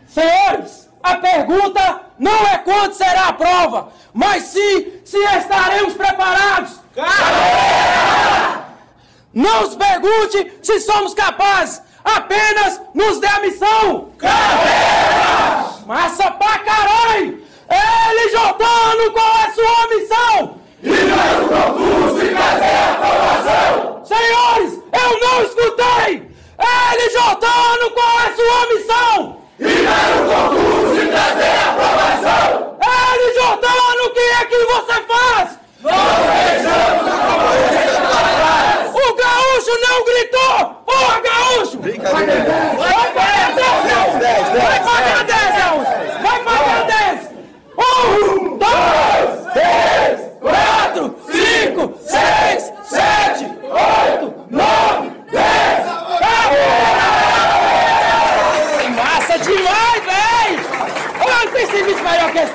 Senhores, a pergunta não é quando será a prova, mas sim se estaremos preparados. Não se pergunte se somos capazes, apenas nos dê a missão. Massa pra caralho! LJano, qual é sua missão? Ir no concurso e trazer a aprovação! Senhores, eu não escutei! LJano, qual é sua missão? Ir no concurso e trazer a aprovação! LJano, o que é que você faz? Nós deixamos a concorrência para trás! O gaúcho não gritou! Porra, gaúcho! Vai pagar 10, Gaúcho! Vai pagar 10, Gaúcho! Vai pagar 10! 1, 2, 3, 4, 5, 6, 7, 8, 9, 10! Massa demais, véi! Olha, tem serviço melhor que esse!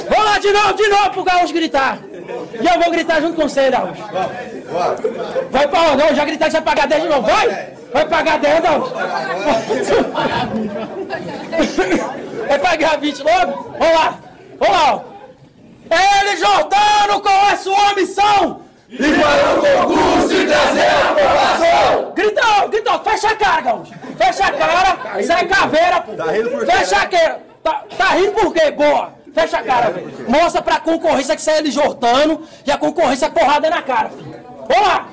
Vamos lá de novo pro gaúcho gritar! E eu vou gritar junto com você, Gaúcho! Vai pra onde? Não, já gritar que você vai pagar 10 de novo, vai! Vai pagar 10, não! Vai pagar 20 logo? Vamos lá! Vamos lá, ó! LJano, qual é sua missão? Ir para o concurso e trazer a aprovação! Grita, fecha a cara, Gaúcho! Fecha a cara, isso é caveira, pô! Tá rindo por quê? Fecha a cara! Tá rindo por quê, boa? Fecha a cara, velho! Mostra pra concorrência que você é LJano e a concorrência é porrada na cara, filho! Vamos lá!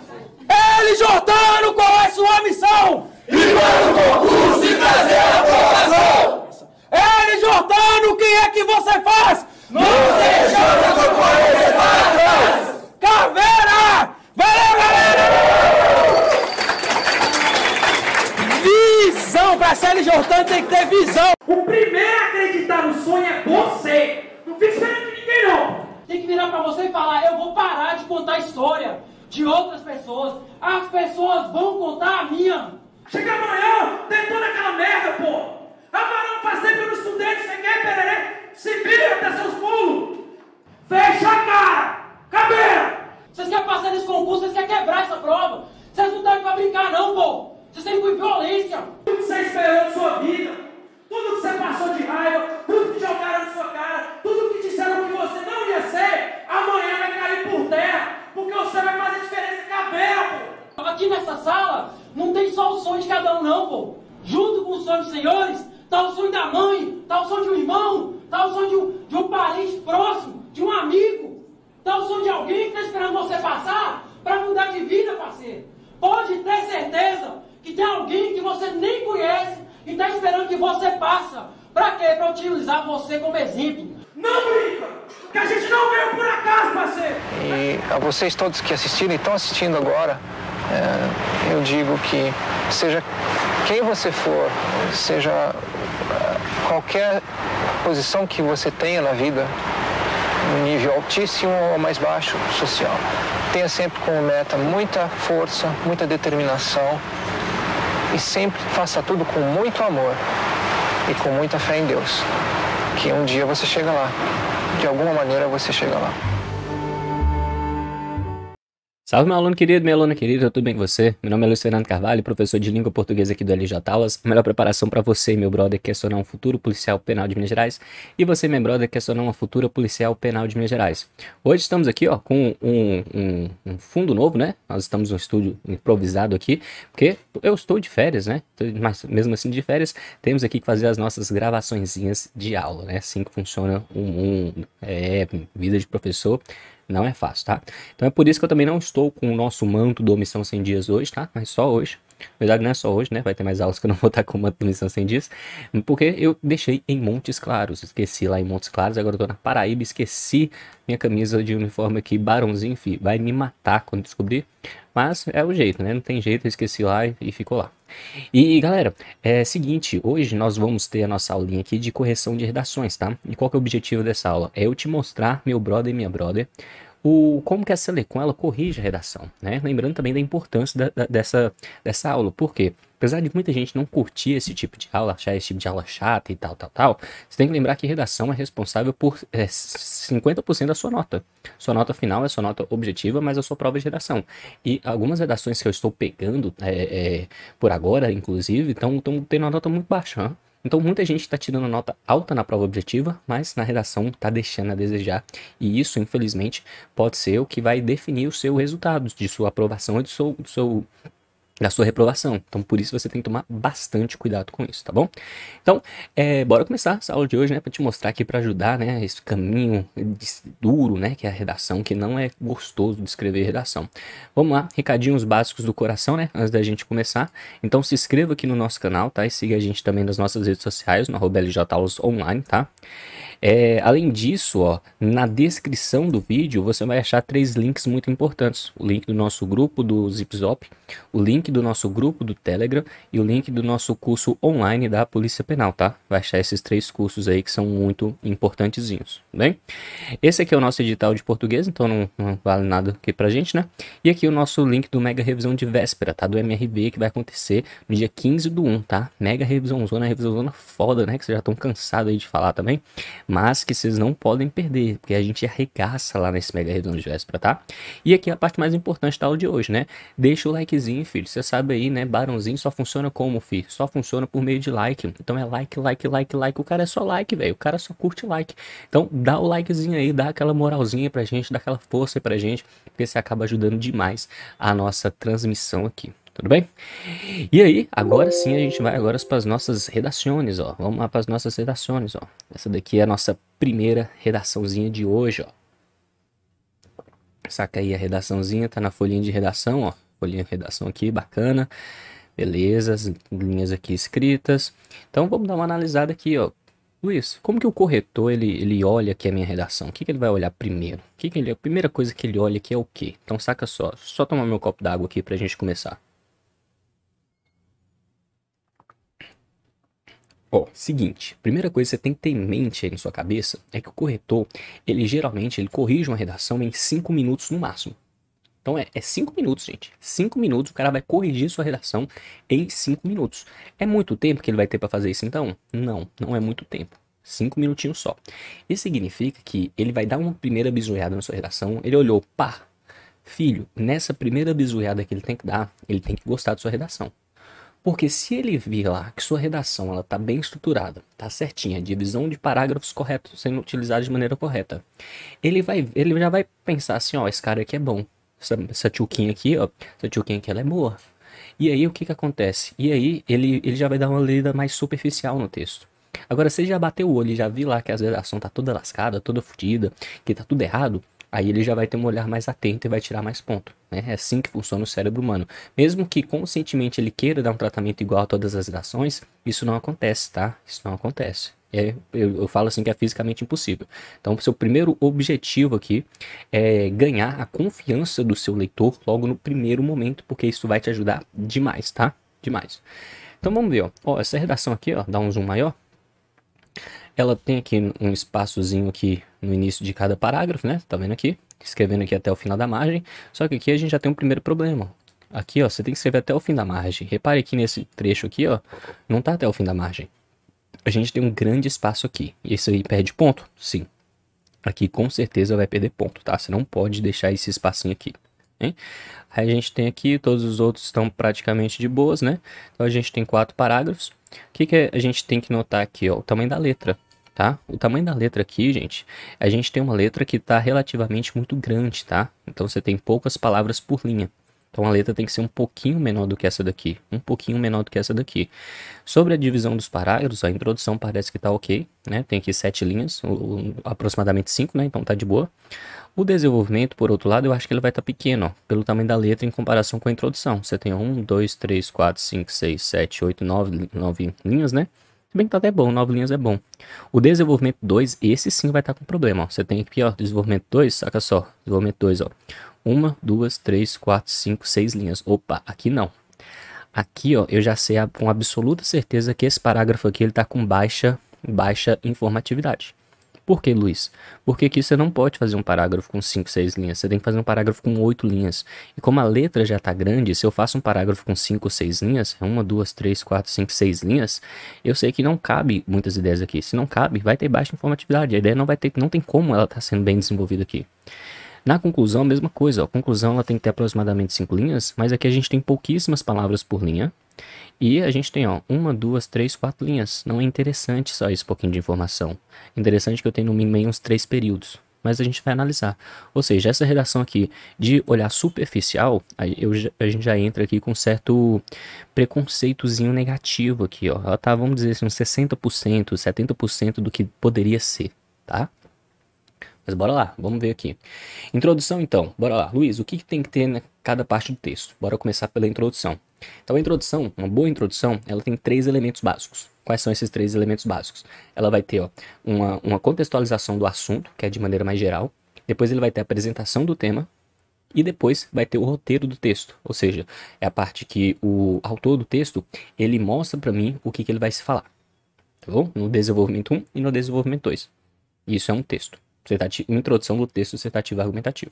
LJano, qual é sua missão? Ir para o concurso e trazer a aprovação! LJano, o que é que você faz? Nós deixamos a concorrência para trás! Caveira! Valeu, galera! Visão! Pra ser LJano tem que ter visão! O primeiro a acreditar no sonho é você! Não fica esperando de ninguém, não! Tem que virar pra você e falar, eu vou parar de contar a história de outras pessoas. As pessoas vão contar a minha. Chega amanhã, tem toda aquela merda, pô! Amanhã não faz tempo que eu não estudei, você quer, pererê? Se vira até seus pulos! Fecha a cara! Caveira! Vocês querem passar nesse concurso, vocês querem quebrar essa prova! Vocês não estão pra brincar não, pô! Vocês têm com violência! Tudo que você esperou na sua vida, tudo que você passou de raiva, tudo que jogaram na sua cara, tudo que disseram que você não ia ser, amanhã vai cair por terra, porque você vai fazer diferença, caveira, pô! Aqui nessa sala, não tem só o sonho de cada um não, pô! Junto com o sonho dos senhores, tá o sonho da mãe, tá o sonho de um irmão, tá o sonho de um parente próximo, de um amigo, tá o sonho de alguém que tá esperando você passar para mudar de vida, parceiro. Pode ter certeza que tem alguém que você nem conhece e tá esperando que você passa. Pra quê? Pra utilizar você como exemplo. Não brinca! Que a gente não veio por acaso, parceiro! E a vocês todos que assistiram e estão assistindo agora, eu digo que seja quem você for, seja qualquer posição que você tenha na vida, um nível altíssimo ou mais baixo social, tenha sempre como meta muita força, muita determinação e sempre faça tudo com muito amor e com muita fé em Deus, que um dia você chega lá, de alguma maneira você chega lá. Salve meu aluno querido, minha aluna querida, tudo bem com você? Meu nome é Luiz Fernando Carvalho, professor de língua portuguesa aqui do LJ Aulas. A melhor preparação para você, meu brother, que quer se tornar um futuro policial penal de Minas Gerais. E você, meu brother, que quer se tornar uma futura policial penal de Minas Gerais. Hoje estamos aqui, ó, com um fundo novo, né? Nós estamos num estúdio improvisado aqui, porque eu estou de férias, né? Mas mesmo assim de férias, temos aqui que fazer as nossas gravaçõezinhas de aula, né? Assim que funciona o mundo, vida de professor. Não é fácil, tá? Então é por isso que eu também não estou com o nosso manto do Missão 100 Dias hoje, tá? Mas só hoje. Na verdade não é só hoje, né? Vai ter mais aulas que eu não vou estar com o manto do Missão 100 Dias. Porque eu deixei em Montes Claros. Esqueci lá em Montes Claros. Agora eu tô na Paraíba. Esqueci minha camisa de uniforme aqui. Barãozinho, filho. Vai me matar quando descobrir. Mas é o jeito, né? Não tem jeito. Eu esqueci lá e ficou lá. E galera, é seguinte. Hoje nós vamos ter a nossa aulinha aqui de correção de redações, tá? E qual que é o objetivo dessa aula? É eu te mostrar, meu brother e minha brother, como que a Selecon ela corrige a redação, né? Lembrando também da importância dessa aula, por quê? Apesar de muita gente não curtir esse tipo de aula, achar esse tipo de aula chata e tal, você tem que lembrar que redação é responsável por 50% da sua nota. Sua nota final é sua nota objetiva, mas a sua prova de redação. E algumas redações que eu estou pegando por agora, inclusive, estão tendo uma nota muito baixa, hein? Então muita gente está tirando nota alta na prova objetiva, mas na redação está deixando a desejar. E isso, infelizmente, pode ser o que vai definir o seu resultado, de sua aprovação e da sua reprovação. Então por isso você tem que tomar bastante cuidado com isso, tá bom? Então, bora começar essa aula de hoje, né, para te mostrar aqui, para ajudar, né, esse caminho duro, né, que é a redação, que não é gostoso de escrever redação. Vamos lá, recadinhos básicos do coração, né, antes da gente começar. Então se inscreva aqui no nosso canal, tá, e siga a gente também nas nossas redes sociais, no @LJAulasOnline, tá? Além disso, ó, na descrição do vídeo você vai achar 3 links muito importantes. O link do nosso grupo do ZipZop, o link do nosso grupo do Telegram e o link do nosso curso online da Polícia Penal, tá? Vai achar esses 3 cursos aí que são muito importantezinhos, bem? Esse aqui é o nosso edital de português, então não vale nada aqui pra gente, né? E aqui o nosso link do Mega Revisão de Véspera, tá? Do MRV, que vai acontecer no dia 15/1, tá? Mega revisão zona foda, né? Que vocês já estão cansados aí de falar também. Mas que vocês não podem perder, porque a gente arregaça lá nesse Mega Revisão de Véspera, tá? E aqui a parte mais importante da aula de hoje, né? Deixa o likezinho, filho. Você sabe aí, né? Barãozinho só funciona como, filho? Só funciona por meio de like. Então é like. O cara é só like, velho. O cara só curte like. Então dá o likezinho aí, dá aquela moralzinha pra gente, dá aquela força aí pra gente, porque você acaba ajudando demais a nossa transmissão aqui. Tudo bem? E aí, agora sim a gente vai agora para as nossas redações, ó. Vamos lá para as nossas redações, ó. Essa daqui é a nossa primeira redaçãozinha de hoje, ó. Saca aí a redaçãozinha, tá na folhinha de redação, ó. Folhinha de redação aqui, bacana. Beleza, as linhas aqui escritas. Então vamos dar uma analisada aqui, ó. Luiz, como que o corretor, ele olha aqui a minha redação? O que ele vai olhar primeiro? A primeira coisa que ele olha aqui é o quê? Então saca só tomar meu copo d'água aqui pra gente começar. Ó, seguinte, primeira coisa que você tem que ter em mente aí na sua cabeça é que o corretor, ele geralmente corrige uma redação em 5 minutos no máximo. Então é 5 minutos, gente. 5 minutos o cara vai corrigir sua redação em 5 minutos. É muito tempo que ele vai ter para fazer isso então? Não é muito tempo. 5 minutinhos só. Isso significa que ele vai dar uma primeira bisoiada na sua redação, ele olhou, pá, filho, nessa primeira bisoiada que ele tem que dar, ele tem que gostar da sua redação. Porque se ele vir lá que sua redação ela tá bem estruturada, tá certinha, divisão de parágrafos corretos sendo utilizados de maneira correta, ele já vai pensar assim, ó, esse cara aqui é bom, essa tchuquinha aqui, ó, essa tchuquinha aqui ela é boa. E aí o que acontece? E aí ele já vai dar uma lida mais superficial no texto. Agora, se ele já bateu o olho e já viu lá que a redação tá toda lascada, toda fodida, que tá tudo errado, aí ele já vai ter um olhar mais atento e vai tirar mais ponto, né? É assim que funciona o cérebro humano. Mesmo que conscientemente ele queira dar um tratamento igual a todas as redações, isso não acontece, tá? Isso não acontece. Eu falo assim que é fisicamente impossível. Então, o seu primeiro objetivo aqui é ganhar a confiança do seu leitor logo no primeiro momento, porque isso vai te ajudar demais, tá? Demais. Então, vamos ver, ó. Essa redação aqui, ó, dá um zoom maior. Ela tem aqui um espaçozinho aqui no início de cada parágrafo, né? Tá vendo aqui? Escrevendo aqui até o final da margem. Só que aqui a gente já tem um primeiro problema. Aqui, ó, você tem que escrever até o fim da margem. Repare que nesse trecho aqui, ó, não tá até o fim da margem. A gente tem um grande espaço aqui. E isso aí perde ponto? Sim. Aqui com certeza vai perder ponto, tá? Você não pode deixar esse espacinho aqui, hein? Aí a gente tem aqui, todos os outros estão praticamente de boas, né? Então a gente tem 4 parágrafos. O que a gente tem que notar aqui, ó? O tamanho da letra. Tá? O tamanho da letra aqui, gente, a gente tem uma letra que está relativamente muito grande, tá? Então você tem poucas palavras por linha. Então a letra tem que ser um pouquinho menor do que essa daqui. Um pouquinho menor do que essa daqui. Sobre a divisão dos parágrafos, a introdução parece que está ok, né? Tem aqui 7 linhas, aproximadamente 5, né? Então tá de boa. O desenvolvimento, por outro lado, eu acho que ele vai estar pequeno, ó, pelo tamanho da letra em comparação com a introdução. Você tem 1, 2, 3, 4, 5, 6, 7, 8, 9 linhas, né? Se bem que tá até bom, 9 linhas é bom. O desenvolvimento 2, esse sim vai estar com problema, ó. Você tem aqui, ó, desenvolvimento 2, saca só. Desenvolvimento 2, ó. 1, 2, 3, 4, 5, 6 linhas. Opa, aqui não. Aqui, ó, eu já sei com absoluta certeza que esse parágrafo aqui, ele tá com baixa informatividade. Por que, Luiz? Porque aqui você não pode fazer um parágrafo com 5, 6 linhas. Você tem que fazer um parágrafo com 8 linhas. E como a letra já está grande, se eu faço um parágrafo com 5 ou 6 linhas, 1, 2, 3, 4, 5, 6 linhas, eu sei que não cabe muitas ideias aqui. Se não cabe, vai ter baixa informatividade. A ideia não tem como ela estar sendo bem desenvolvida aqui. Na conclusão, a mesma coisa. A conclusão ela tem que ter aproximadamente 5 linhas, mas aqui a gente tem pouquíssimas palavras por linha. E a gente tem, ó, 1, 2, 3, 4 linhas. Não é interessante só esse pouquinho de informação. É interessante que eu tenho no mínimo aí uns 3 períodos. Mas a gente vai analisar. Ou seja, essa redação aqui de olhar superficial, aí a gente já entra aqui com um certo preconceitozinho negativo aqui, ó. Ela tá, vamos dizer assim, uns 60%, 70% do que poderia ser, tá? Mas bora lá, vamos ver aqui. Introdução então, bora lá. Luiz, o que tem que ter em cada parte do texto? Bora começar pela introdução. Então a introdução, uma boa introdução, ela tem 3 elementos básicos. Quais são esses 3 elementos básicos? Ela vai ter, ó, uma contextualização do assunto, que é de maneira mais geral. Depois ele vai ter a apresentação do tema. E depois vai ter o roteiro do texto. Ou seja, é a parte que o autor do texto, ele mostra para mim o que ele vai se falar. Tá bom? No desenvolvimento 1 e no desenvolvimento 2. Isso é um texto. Uma introdução do texto dissertativo argumentativo.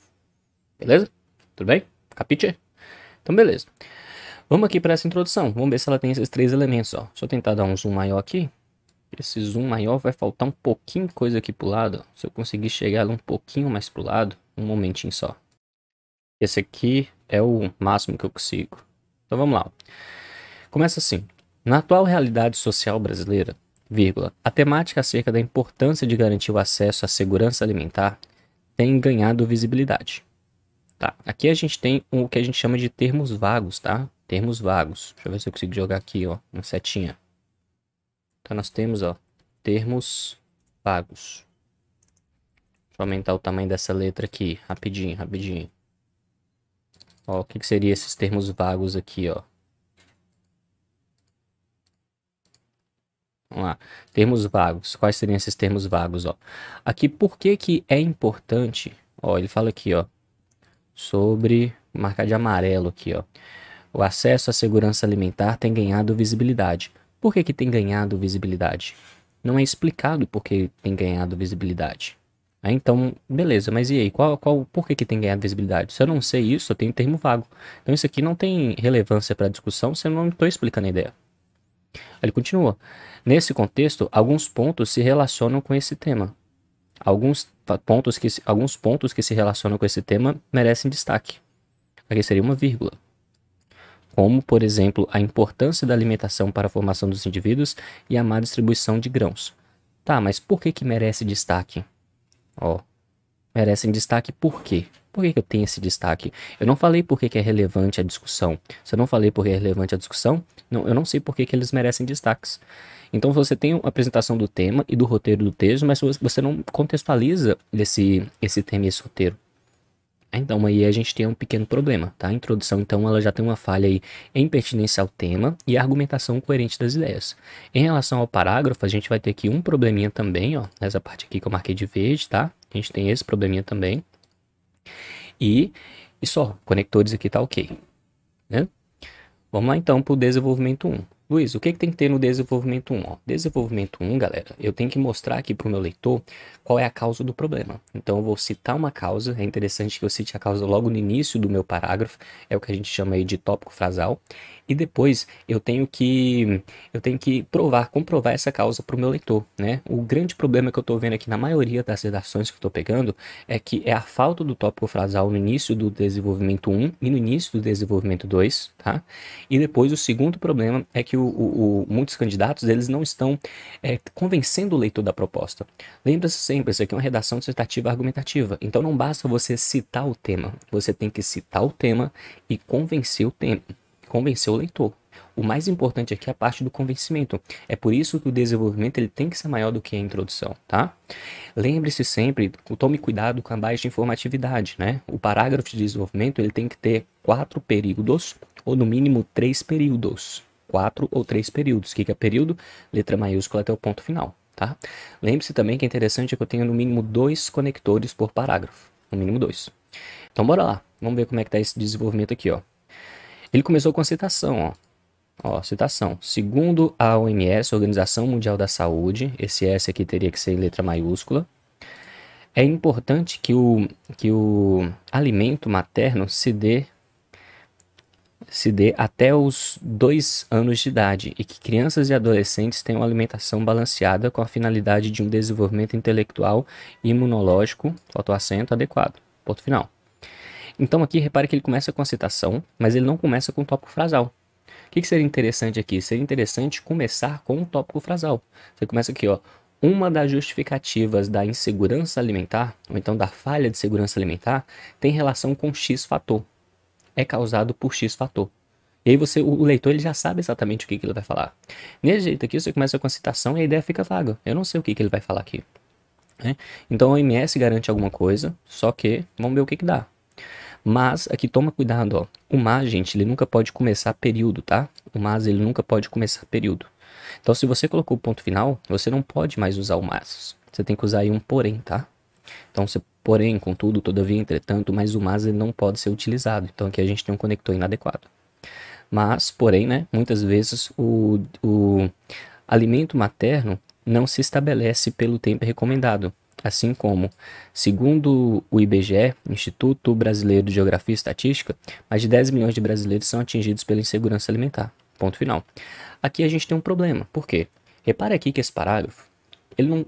Beleza? Tudo bem? Capite? Então, beleza. Vamos aqui para essa introdução. Vamos ver se ela tem esses 3 elementos. Ó. Deixa eu tentar dar um zoom maior aqui. Esse zoom maior vai faltar um pouquinho de coisa aqui pro lado. Ó. Se eu conseguir chegar um pouquinho mais pro lado, um momentinho só. Esse aqui é o máximo que eu consigo. Então vamos lá. Começa assim. Na atual realidade social brasileira, vírgula, a temática acerca da importância de garantir o acesso à segurança alimentar tem ganhado visibilidade. Tá, aqui a gente tem o que a gente chama de termos vagos, tá? Termos vagos. Deixa eu ver se eu consigo jogar aqui, ó, uma setinha. Então nós temos, ó, termos vagos. Deixa eu aumentar o tamanho dessa letra aqui, rapidinho, rapidinho. Ó, o que seria esses termos vagos aqui, ó? Vamos lá. Termos vagos. Quais seriam esses termos vagos, ó? Aqui, por que que é importante? Ó, ele fala aqui, ó, sobre, marcar de amarelo aqui, ó. O acesso à segurança alimentar tem ganhado visibilidade. Por que que tem ganhado visibilidade? Não é explicado por que tem ganhado visibilidade. Então, beleza, mas e aí? Por que que tem ganhado visibilidade? Se eu não sei isso, eu tenho termo vago. Então isso aqui não tem relevância para a discussão se eu não estou explicando a ideia. Ele continua. Nesse contexto, alguns pontos se relacionam com esse tema. Alguns pontos que se relacionam com esse tema merecem destaque. Aqui seria uma vírgula. Como, por exemplo, a importância da alimentação para a formação dos indivíduos e a má distribuição de grãos. Tá, mas por que que merece destaque? Ó, merecem destaque por quê? Por que que eu tenho esse destaque? Eu não falei por que que é relevante a discussão. Se eu não falei por que é relevante a discussão, eu não sei por que que eles merecem destaques. Então você tem a apresentação do tema e do roteiro do texto, mas você não contextualiza esse tema e esse roteiro. Então aí a gente tem um pequeno problema, tá? A introdução, então, ela já tem uma falha aí em pertinência ao tema e a argumentação coerente das ideias. Em relação ao parágrafo, a gente vai ter aqui um probleminha também, ó, nessa parte aqui que eu marquei de verde, tá? A gente tem esse probleminha também. E só, conectores aqui tá ok, né? Vamos lá então para o desenvolvimento 1. Luiz, o que tem que ter no desenvolvimento 1? Ó, desenvolvimento 1, galera, eu tenho que mostrar aqui para o meu leitor qual é a causa do problema. Então eu vou citar uma causa, é interessante que eu cite a causa logo no início do meu parágrafo, é o que a gente chama aí de tópico frasal. E depois eu tenho que comprovar essa causa para o meu leitor, né? O grande problema que eu estou vendo aqui na maioria das redações que eu estou pegando é que é a falta do tópico frasal no início do desenvolvimento 1 e no início do desenvolvimento 2, tá? E depois o segundo problema é que muitos candidatos eles não estão convencendo o leitor da proposta. Lembra-se sempre, isso aqui é uma redação dissertativa argumentativa, então não basta você citar o tema, você tem que citar o tema e convencer o leitor. O mais importante aqui é a parte do convencimento. É por isso que o desenvolvimento ele tem que ser maior do que a introdução, tá? Lembre-se sempre, tome cuidado com a baixa informatividade, né? O parágrafo de desenvolvimento ele tem que ter 4 períodos ou no mínimo 3 períodos. 4 ou 3 períodos. O que é período? Letra maiúscula até o ponto final, tá? Lembre-se também que é interessante que eu tenha no mínimo 2 conectores por parágrafo. No mínimo 2. Então bora lá. Vamos ver como é que tá esse desenvolvimento aqui, ó. Ele começou com a citação, ó, citação. Segundo a OMS, Organização Mundial da Saúde, esse S aqui teria que ser em letra maiúscula, é importante que o alimento materno se dê até os 2 anos de idade e que crianças e adolescentes tenham alimentação balanceada com a finalidade de um desenvolvimento intelectual e imunológico, falta o acento, adequado. Ponto final. Então aqui repare que ele começa com a citação, mas ele não começa com o tópico frasal. O que seria interessante aqui? Seria interessante começar com um tópico frasal. Você começa aqui, ó. Uma das justificativas da insegurança alimentar, ou então da falha de segurança alimentar, tem relação com X fator. É causado por X fator. E aí o leitor ele já sabe exatamente o que ele vai falar. Nesse jeito aqui, você começa com a citação e a ideia fica vaga. Eu não sei o que ele vai falar aqui. Né? Então a OMS garante alguma coisa, só que vamos ver o que dá. Mas aqui toma cuidado, ó. O mas, gente, ele nunca pode começar período, tá? O mas ele nunca pode começar período. Então se você colocou o ponto final, você não pode mais usar o mas. Você tem que usar aí um porém, tá? Então você porém, contudo, todavia, entretanto, mas o mas ele não pode ser utilizado. Então aqui a gente tem um conector inadequado. Mas, porém, né, muitas vezes o alimento materno não se estabelece pelo tempo recomendado. Assim como, segundo o IBGE, Instituto Brasileiro de Geografia e Estatística, mais de 10 milhões de brasileiros são atingidos pela insegurança alimentar. Ponto final. Aqui a gente tem um problema. Por quê? Repare aqui que esse parágrafo, ele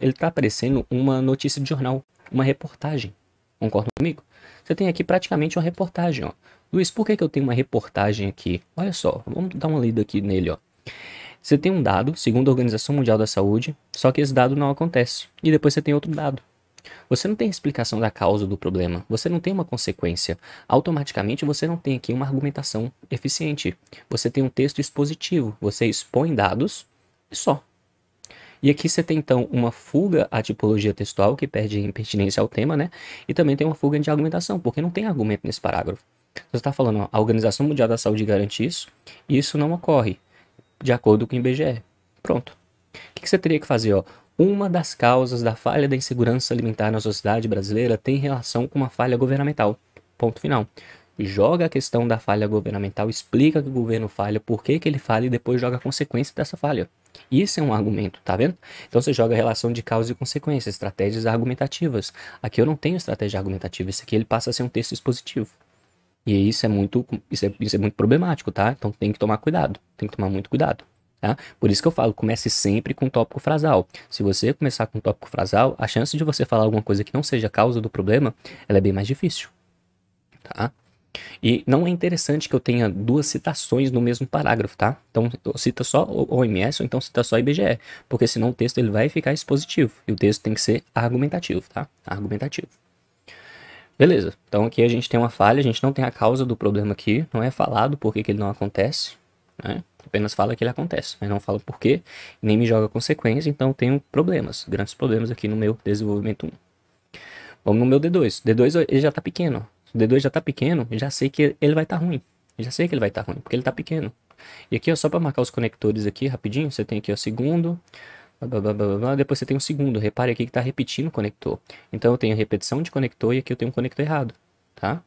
está parecendo uma notícia de jornal, uma reportagem. Concorda comigo? Você tem aqui praticamente uma reportagem, ó. Luiz, por que eu tenho uma reportagem aqui? Olha só, vamos dar uma lida aqui nele, ó. Você tem um dado, segundo a Organização Mundial da Saúde, só que esse dado não acontece. E depois você tem outro dado. Você não tem explicação da causa do problema, você não tem uma consequência. Automaticamente você não tem aqui uma argumentação eficiente. Você tem um texto expositivo, você expõe dados e só. E aqui você tem então uma fuga à tipologia textual, que perde impertinência ao tema, né? E também tem uma fuga de argumentação, porque não tem argumento nesse parágrafo. Você está falando, ó, a Organização Mundial da Saúde garante isso, e isso não ocorre, de acordo com o IBGE. Pronto. O que você teria que fazer? Ó? Uma das causas da falha da insegurança alimentar na sociedade brasileira tem relação com uma falha governamental. Ponto final. Joga a questão da falha governamental, explica que o governo falha, por que ele falha e depois joga a consequência dessa falha. Isso é um argumento, tá vendo? Então você joga a relação de causa e consequência, estratégias argumentativas. Aqui eu não tenho estratégia argumentativa, esse aqui ele passa a ser um texto expositivo. E isso é muito problemático, tá? Então tem que tomar cuidado, tem que tomar muito cuidado, tá? Por isso que eu falo, comece sempre com tópico frasal. Se você começar com tópico frasal, a chance de você falar alguma coisa que não seja a causa do problema, ela é bem mais difícil, tá? E não é interessante que eu tenha duas citações no mesmo parágrafo, tá? Então cita só o OMS ou então cita só IBGE, porque senão o texto ele vai ficar expositivo e o texto tem que ser argumentativo, tá? Argumentativo. Beleza, então aqui a gente tem uma falha, a gente não tem a causa do problema aqui, não é falado por que ele não acontece, né? Apenas fala que ele acontece, mas não fala por quê, nem me joga consequência, então tenho problemas, grandes problemas aqui no meu desenvolvimento 1. Vamos no meu D2, D2 ele já tá pequeno, se o D2 já tá pequeno, eu já sei que ele vai estar ruim, porque ele tá pequeno. E aqui, ó, só para marcar os conectores aqui rapidinho, você tem aqui, ó, segundo, depois você tem um segundo, repare aqui que está repetindo o conector. Então eu tenho repetição de conector e aqui eu tenho um conector errado, tá?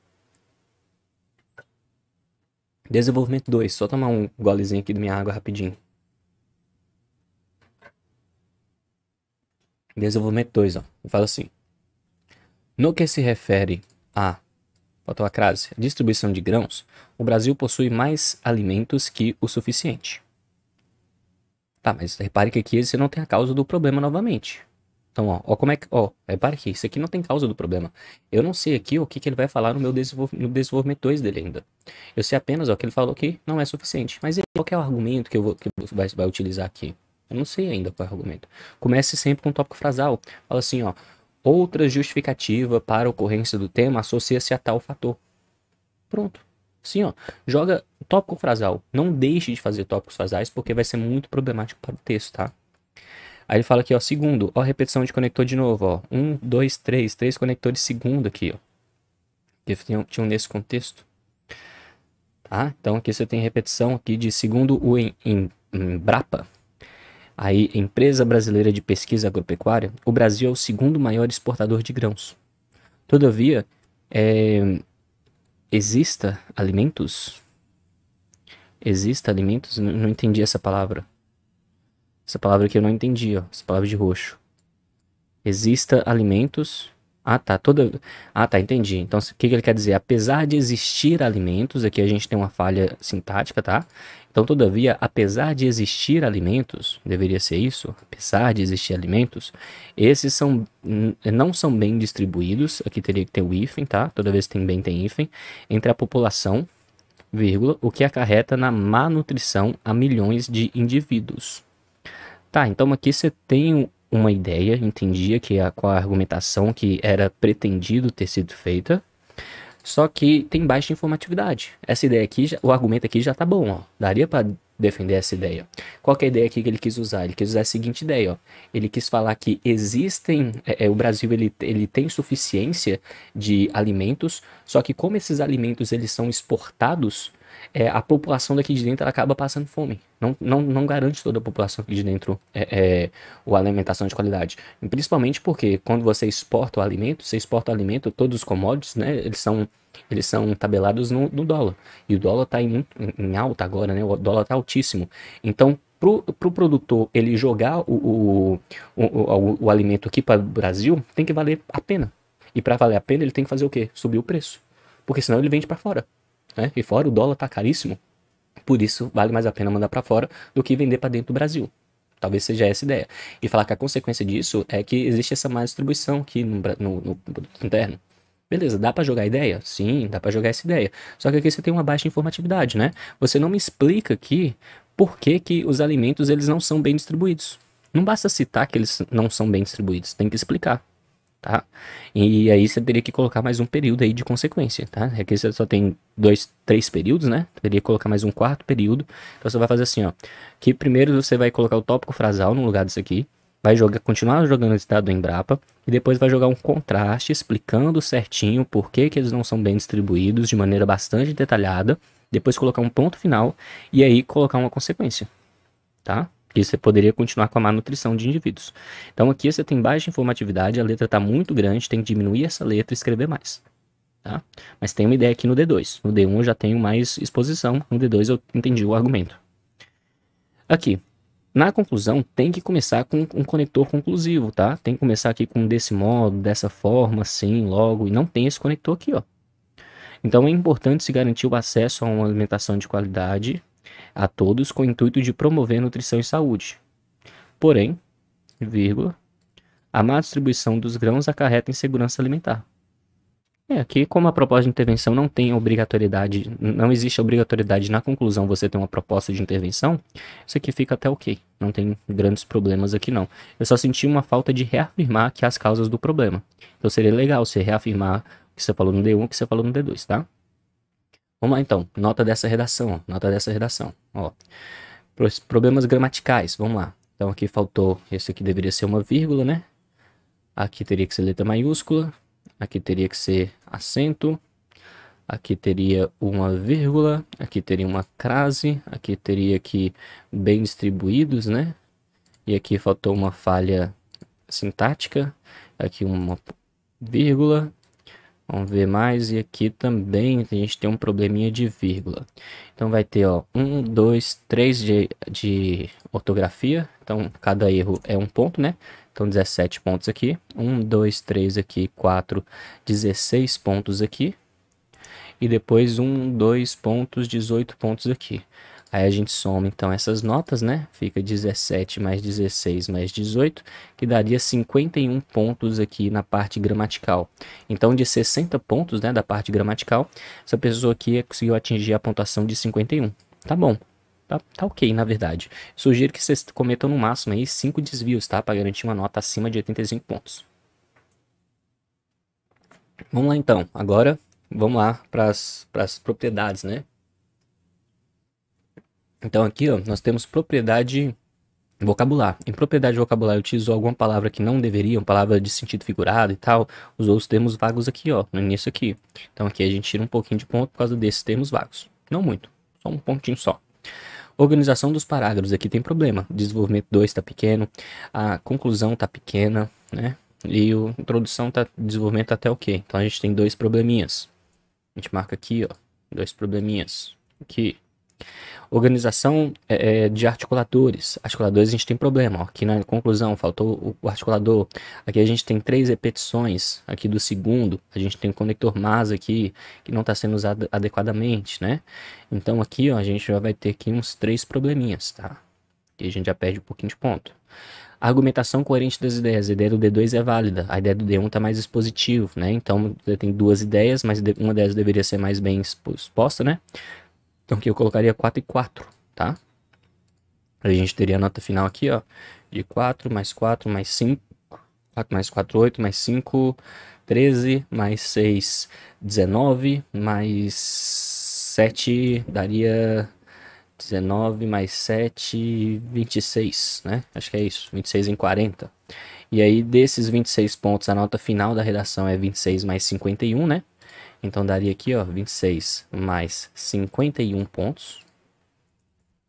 Desenvolvimento 2, só tomar um golezinho aqui da minha água rapidinho. Desenvolvimento 2, ó, eu falo assim. No que se refere a distribuição de grãos, o Brasil possui mais alimentos que o suficiente. Tá, mas repare que aqui você não tem a causa do problema novamente. Então, ó como é que... Ó, repare aqui, isso aqui não tem causa do problema. Eu não sei aqui o que ele vai falar no meu no desenvolvimento 2 dele ainda. Eu sei apenas, ó, que ele falou que não é suficiente. Mas qual que é o argumento que você vai utilizar aqui? Eu não sei ainda qual é o argumento. Comece sempre com um tópico frasal. Fala assim, ó. Outra justificativa para a ocorrência do tema associa-se a tal fator. Pronto. Assim, ó, joga tópico frasal. Não deixe de fazer tópicos frasais, porque vai ser muito problemático para o texto, tá? Aí ele fala aqui, ó, segundo, ó, repetição de conector de novo, ó. 1, 2, 3, 3 conectores segundo aqui, ó. Que tinham nesse contexto. Tá? Então aqui você tem repetição aqui de segundo o Embrapa. Aí, Empresa Brasileira de Pesquisa Agropecuária, o Brasil é o segundo maior exportador de grãos. Todavia, exista alimentos? Não entendi essa palavra. Essa palavra aqui eu não entendi, ó. Essa palavra de roxo. Exista alimentos. Ah, tá, entendi. Então, o que ele quer dizer? Apesar de existir alimentos, aqui a gente tem uma falha sintática, tá? Então, todavia, apesar de existir alimentos, deveria ser isso, apesar de existir alimentos, esses não são bem distribuídos, aqui teria que ter o hífen, tá? Toda vez que tem bem, tem hífen, entre a população, vírgula, o que acarreta na má nutrição a milhões de indivíduos. Tá, então aqui você tem uma ideia, entendia que qual a argumentação que era pretendido ter sido feita, só que tem baixa informatividade. Essa ideia aqui, o argumento aqui já tá bom, ó, daria para defender essa ideia. Qual que é a ideia aqui que ele quis usar? Ele quis usar a seguinte ideia, ó. Ele quis falar que existem, o Brasil ele tem suficiência de alimentos, só que como esses alimentos eles são exportados, a população daqui de dentro ela acaba passando fome. Não garante toda a população aqui de dentro a alimentação de qualidade. E principalmente porque quando você exporta o alimento, todos os commodities, né, eles são tabelados no dólar. E o dólar está em alta agora, né? O dólar está altíssimo. Então, pro produtor ele jogar o alimento aqui para o Brasil, tem que valer a pena. E para valer a pena, ele tem que fazer o quê? Subir o preço. Porque senão ele vende para fora. Né? E fora o dólar tá caríssimo, por isso vale mais a pena mandar para fora do que vender para dentro do Brasil. Talvez seja essa a ideia. E falar que a consequência disso é que existe essa má distribuição aqui no produto interno. Beleza, dá para jogar a ideia? Sim, dá para jogar essa ideia. Só que aqui você tem uma baixa informatividade, né? Você não me explica aqui por que os alimentos eles não são bem distribuídos. Não basta citar que eles não são bem distribuídos, tem que explicar. Tá? E aí você teria que colocar mais um período aí de consequência, tá? Aqui você só tem 3 períodos, né? Teria que colocar mais um 4º período. Então você vai fazer assim, ó. Que primeiro você vai colocar o tópico frasal no lugar disso aqui. Vai continuar jogando esse dado do Embrapa. E depois vai jogar um contraste explicando certinho por que eles não são bem distribuídos de maneira bastante detalhada. Depois colocar um ponto final. E aí colocar uma consequência, tá? Que você poderia continuar com a má nutrição de indivíduos. Então aqui você tem baixa informatividade, a letra está muito grande, tem que diminuir essa letra e escrever mais. Tá? Mas tem uma ideia aqui no D2. No D1 eu já tenho mais exposição, no D2 eu entendi o argumento. Aqui, na conclusão tem que começar com um conector conclusivo, tá? Tem que começar aqui com desse modo, dessa forma, assim, logo, e não tem esse conector aqui, ó. Então é importante se garantir o acesso a uma alimentação de qualidade a todos com o intuito de promover nutrição e saúde. Porém, vírgula, a má distribuição dos grãos acarreta insegurança alimentar. Aqui, como a proposta de intervenção não tem obrigatoriedade, não existe obrigatoriedade na conclusão você ter uma proposta de intervenção, isso aqui fica até ok. Não tem grandes problemas aqui não. Eu só senti uma falta de reafirmar aqui as causas do problema. Então seria legal você reafirmar o que você falou no D1 e o que você falou no D2, tá? Vamos lá então, nota dessa redação, ó. Problemas gramaticais, vamos lá. Então aqui faltou, esse aqui deveria ser uma vírgula, né? Aqui teria que ser letra maiúscula, aqui teria que ser acento, aqui teria uma vírgula, aqui teria uma crase, aqui teria que bem distribuídos, né? E aqui faltou uma falha sintática, aqui uma vírgula. Vamos ver mais, e aqui também a gente tem um probleminha de vírgula. Então vai ter, ó, 1, 2, 3 de ortografia. Então cada erro é um ponto, né? Então 17 pontos aqui. 1, 2, 3 aqui, 4, 16 pontos aqui. E depois 1, 2 pontos, 18 pontos aqui. Aí a gente soma então essas notas, né? Fica 17 mais 16 mais 18, que daria 51 pontos aqui na parte gramatical. Então de 60 pontos, né, da parte gramatical, essa pessoa aqui conseguiu atingir a pontuação de 51. Tá bom. Tá ok, na verdade. Sugiro que vocês cometam no máximo aí 5 desvios, tá? Para garantir uma nota acima de 85 pontos. Vamos lá então. Agora, vamos lá para as propriedades, né? Então aqui, ó, nós temos propriedade vocabular. Em propriedade vocabular eu utilizo alguma palavra que não deveria, uma palavra de sentido figurado e tal. Os outros termos vagos aqui, ó, no início aqui. Então aqui a gente tira um pouquinho de ponto por causa desses termos vagos. Não muito, só um pontinho só. Organização dos parágrafos, aqui tem problema. Desenvolvimento 2 está pequeno, a conclusão está pequena, né? E a introdução tá, desenvolvimento até ok. Então a gente tem 2 probleminhas. A gente marca aqui, ó, 2 probleminhas. Aqui. Organização de articuladores. Articuladores a gente tem problema, ó. Aqui na conclusão faltou o articulador. Aqui a gente tem 3 repetições. Aqui do segundo a gente tem o conector mas aqui que não está sendo usado adequadamente, né? Então aqui, ó, a gente já vai ter aqui uns 3 probleminhas, tá? E a gente já perde um pouquinho de ponto. Argumentação coerente das ideias. A ideia do D2 é válida. A ideia do D1 está mais expositivo, né? Então você tem 2 ideias, mas uma delas deveria ser mais bem exposta, né? Então aqui eu colocaria 4 e 4, tá? A gente teria a nota final aqui, ó, de 4 mais 4 mais 5, 4 mais 4, 8, mais 5, 13, mais 6, 19, mais 7 daria 19, mais 7, 26, né? Acho que é isso, 26 em 40. E aí desses 26 pontos, a nota final da redação é 26 mais 51, né? Então daria aqui, ó, 26 mais 51 pontos.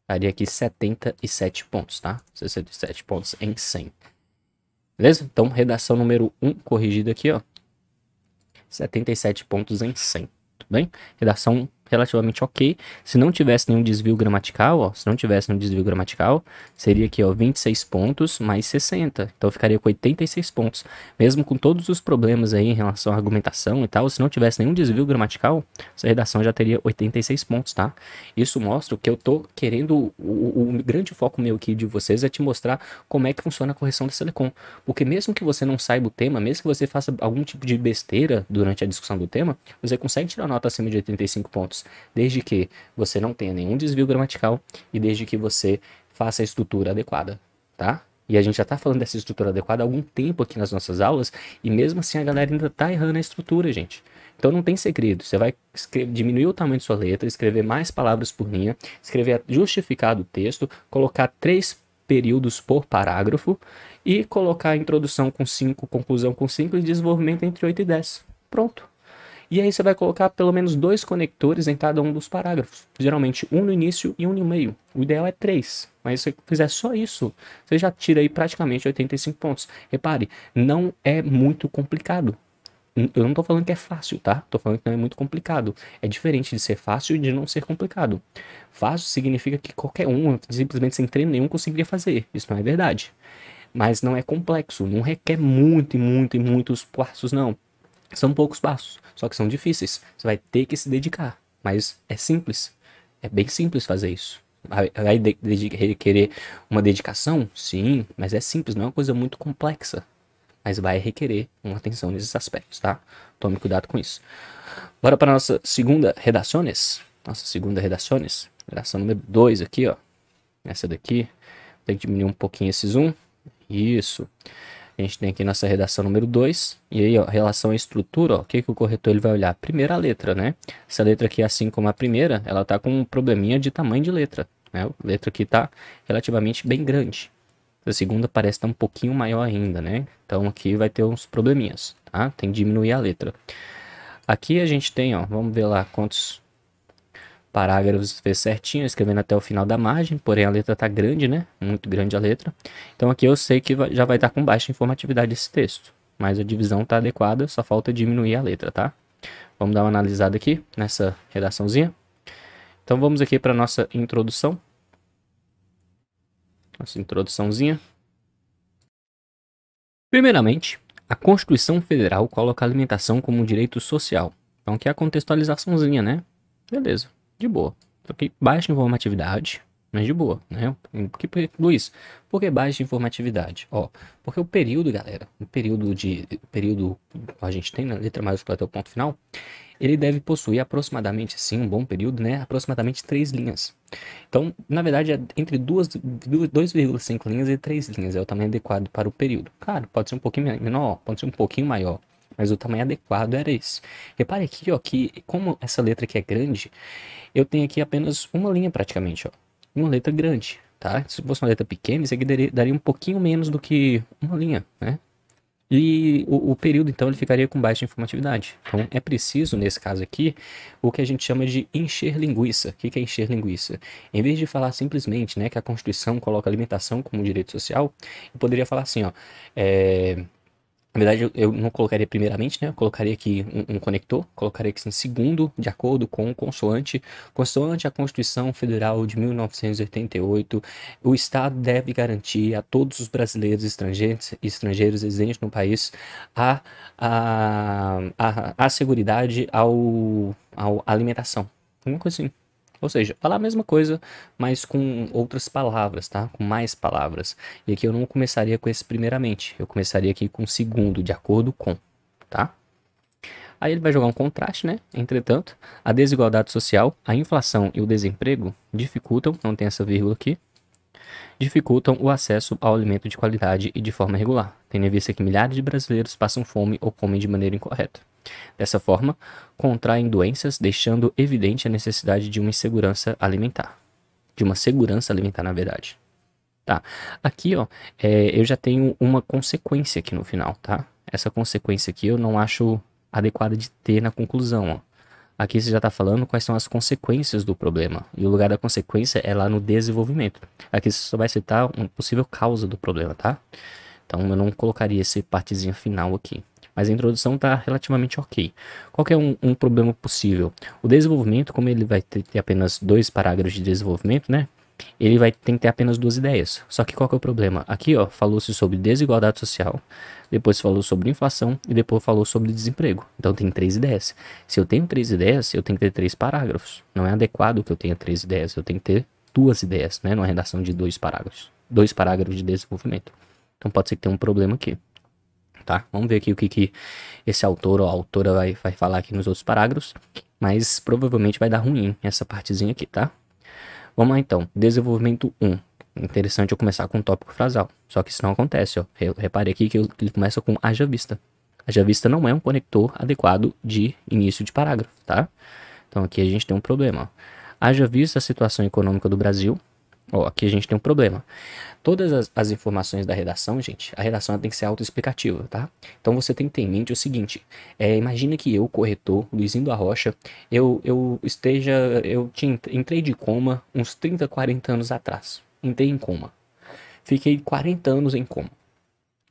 Daria aqui 77 pontos, tá? 67 pontos em 100. Beleza? Então, redação número 1 corrigida aqui, ó. 77 pontos em 100. Tudo bem? Redação relativamente ok. Se não tivesse nenhum desvio gramatical, ó. Se não tivesse nenhum desvio gramatical, seria aqui, ó, 26 pontos mais 60. Então, ficaria com 86 pontos. Mesmo com todos os problemas aí em relação à argumentação e tal, se não tivesse nenhum desvio gramatical, essa redação já teria 86 pontos, tá? Isso mostra que eu tô querendo... O grande foco meu aqui de vocês é te mostrar como é que funciona a correção da Selecon. Porque mesmo que você não saiba o tema, mesmo que você faça algum tipo de besteira durante a discussão do tema, você consegue tirar nota acima de 85 pontos. Desde que você não tenha nenhum desvio gramatical e desde que você faça a estrutura adequada, tá? E a gente já tá falando dessa estrutura adequada há algum tempo aqui nas nossas aulas e mesmo assim a galera ainda tá errando a estrutura, gente. Então não tem segredo, você vai diminuir o tamanho de sua letra, escrever mais palavras por linha, escrever justificado o texto, colocar 3 períodos por parágrafo e colocar a introdução com 5, conclusão com 5 e desenvolvimento entre 8 e 10. Pronto. E aí você vai colocar pelo menos 2 conectores em cada um dos parágrafos. Geralmente um no início e um no meio. O ideal é 3. Mas se você fizer só isso, você já tira aí praticamente 85 pontos. Repare, não é muito complicado. Eu não tô falando que é fácil, tá? Tô falando que não é muito complicado. É diferente de ser fácil e de não ser complicado. Fácil significa que qualquer um, simplesmente sem treino nenhum, conseguiria fazer. Isso não é verdade. Mas não é complexo. Não requer muitos passos, não. São poucos passos, só que são difíceis. Você vai ter que se dedicar, mas é simples. É bem simples fazer isso. Vai requerer uma dedicação? Sim, mas é simples, não é uma coisa muito complexa. Mas vai requerer uma atenção nesses aspectos, tá? Tome cuidado com isso. Bora para a nossa segunda redações. Redação número 2 aqui, ó. Essa daqui. Tem que diminuir um pouquinho esse zoom. Isso. A gente tem aqui nossa redação número 2, e aí, ó, relação à estrutura, ó, o que o corretor ele vai olhar? Primeiro a letra, né? Essa letra aqui, assim como a primeira, ela tá com um probleminha de tamanho de letra, né? A letra aqui tá relativamente bem grande. A segunda parece estar um pouquinho maior ainda, né? Então aqui vai ter uns probleminhas, tá? Tem que diminuir a letra. Aqui a gente tem, ó, vamos ver lá quantos parágrafos fez certinho, escrevendo até o final da margem, porém a letra tá grande, né? Muito grande a letra. Então aqui eu sei que já vai estar com baixa informatividade esse texto, mas a divisão tá adequada, só falta diminuir a letra, tá? Vamos dar uma analisada aqui nessa redaçãozinha. Então vamos aqui para nossa introdução. Nossa introduçãozinha. Primeiramente, a Constituição Federal coloca a alimentação como um direito social. Então aqui é a contextualizaçãozinha, né? Beleza. De boa. Só que baixa informatividade, mas de boa, né? Luiz, por que baixa informatividade? Ó, porque o período, galera, o período a gente tem na letra maiúscula até o ponto final, ele deve possuir aproximadamente, assim, um bom período, né? Aproximadamente 3 linhas. Então, na verdade, é entre 2,5 linhas e 3 linhas é o tamanho adequado para o período. Claro, pode ser um pouquinho menor, pode ser um pouquinho maior, mas o tamanho adequado era esse. Repare aqui, ó, que como essa letra aqui é grande, eu tenho aqui apenas uma linha praticamente, ó. Uma letra grande, tá? Se fosse uma letra pequena, isso aqui daria um pouquinho menos do que uma linha, né? E o período, então, ele ficaria com baixa informatividade. Então, é preciso, nesse caso aqui, o que a gente chama de encher linguiça. O que é encher linguiça? Em vez de falar simplesmente, né, que a Constituição coloca a alimentação como direito social, eu poderia falar assim, ó, na verdade, eu não colocaria primeiramente, né? Eu colocaria aqui um conector, colocaria aqui em segundo, de acordo com o consoante. Consoante a Constituição Federal de 1988, o Estado deve garantir a todos os brasileiros estrangeiros residentes no país a seguridade à alimentação. Uma coisa assim. Ou seja, falar a mesma coisa, mas com outras palavras, tá? Com mais palavras. E aqui eu não começaria com esse primeiramente. Eu começaria aqui com segundo, de acordo com, tá? Aí ele vai jogar um contraste, né? Entretanto, a desigualdade social, a inflação e o desemprego dificultam, não tem essa vírgula aqui, dificultam o acesso ao alimento de qualidade e de forma regular, tendo em vista que milhares de brasileiros passam fome ou comem de maneira incorreta. Dessa forma, contraem doenças, deixando evidente a necessidade de uma insegurança alimentar. De uma segurança alimentar, na verdade. Tá. Aqui, ó, eu já tenho uma consequência aqui no final, tá? Essa consequência aqui eu não acho adequada de ter na conclusão, ó. Aqui você já está falando quais são as consequências do problema. E o lugar da consequência é lá no desenvolvimento. Aqui você só vai citar uma possível causa do problema, tá? Então eu não colocaria esse partezinho final aqui. Mas a introdução está relativamente ok. Qual que é um problema possível? O desenvolvimento, como ele vai ter apenas 2 parágrafos de desenvolvimento, né? Ele tem que ter apenas 2 ideias. Só que qual que é o problema? Aqui, ó, falou-se sobre desigualdade social, depois falou sobre inflação e depois falou sobre desemprego. Então tem 3 ideias. Se eu tenho 3 ideias, eu tenho que ter 3 parágrafos. Não é adequado que eu tenha 3 ideias, eu tenho que ter 2 ideias, né? Numa redação de 2 parágrafos. 2 parágrafos de desenvolvimento. Então pode ser que tenha um problema aqui. Tá? Vamos ver aqui o que esse autor ou a autora vai falar aqui nos outros parágrafos. Mas provavelmente vai dar ruim essa partezinha aqui, tá? Vamos lá então, desenvolvimento 1. Interessante eu começar com um tópico frasal. Só que isso não acontece, ó. Repare aqui que ele começa com haja vista. Haja vista não é um conector adequado de início de parágrafo, tá? Então aqui a gente tem um problema, ó. Haja vista a situação econômica do Brasil. Ó, aqui a gente tem um problema. Todas as informações da redação, gente, a redação tem que ser autoexplicativa, tá? Então você tem que ter em mente o seguinte, imagina que eu, corretor, Luizinho da Rocha, eu entrei de coma uns 30, 40 anos atrás. Entrei em coma. Fiquei 40 anos em coma.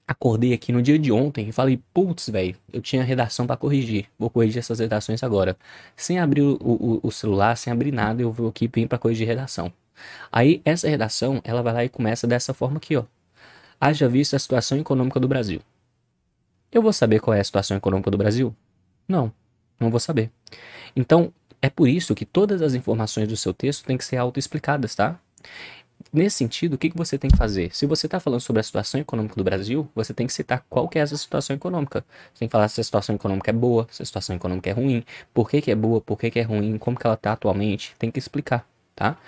Acordei aqui no dia de ontem e falei, putz, velho, eu tinha redação para corrigir. Vou corrigir essas redações agora. Sem abrir o celular, sem abrir nada, eu vou aqui e venho para corrigir redação. Aí essa redação, ela vai lá e começa dessa forma aqui, ó. Haja vista a situação econômica do Brasil. Eu vou saber qual é a situação econômica do Brasil? Não, não vou saber. Então, é por isso que todas as informações do seu texto têm que ser autoexplicadas, tá? Nesse sentido, o que você tem que fazer? Se você está falando sobre a situação econômica do Brasil, você tem que citar qual que é essa situação econômica. Você tem que falar se a situação econômica é boa, se a situação econômica é ruim, por que é boa, por que é ruim, como que ela está atualmente. Tem que explicar, tá?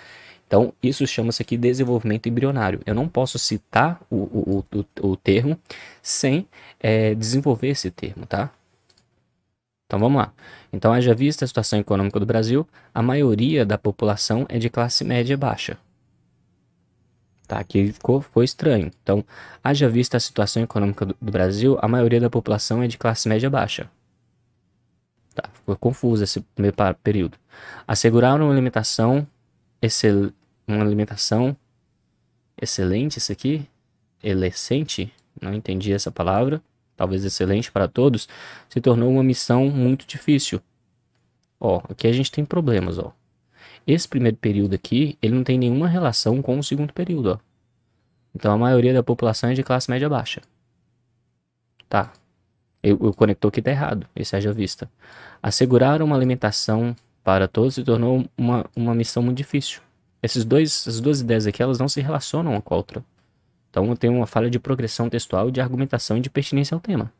Então, isso chama-se aqui desenvolvimento embrionário. Eu não posso citar o termo sem desenvolver esse termo, tá? Então, vamos lá. Então, haja vista a situação econômica do Brasil, a maioria da população é de classe média baixa. Tá, aqui ficou estranho. Então, haja vista a situação econômica do Brasil, a maioria da população é de classe média baixa. Tá, ficou confuso esse primeiro período. Assegurar uma alimentação excelente, isso aqui, excelente, não entendi essa palavra, talvez excelente para todos, se tornou uma missão muito difícil. Ó, aqui a gente tem problemas, ó. Esse primeiro período aqui, ele não tem nenhuma relação com o segundo período, ó. Então a maioria da população é de classe média baixa. Tá. O conector aqui tá errado, esse haja vista. Assegurar uma alimentação para todos se tornou uma missão muito difícil. Essas duas ideias aqui, elas não se relacionam uma com a outra. Então tem uma falha de progressão textual, de argumentação e de pertinência ao tema.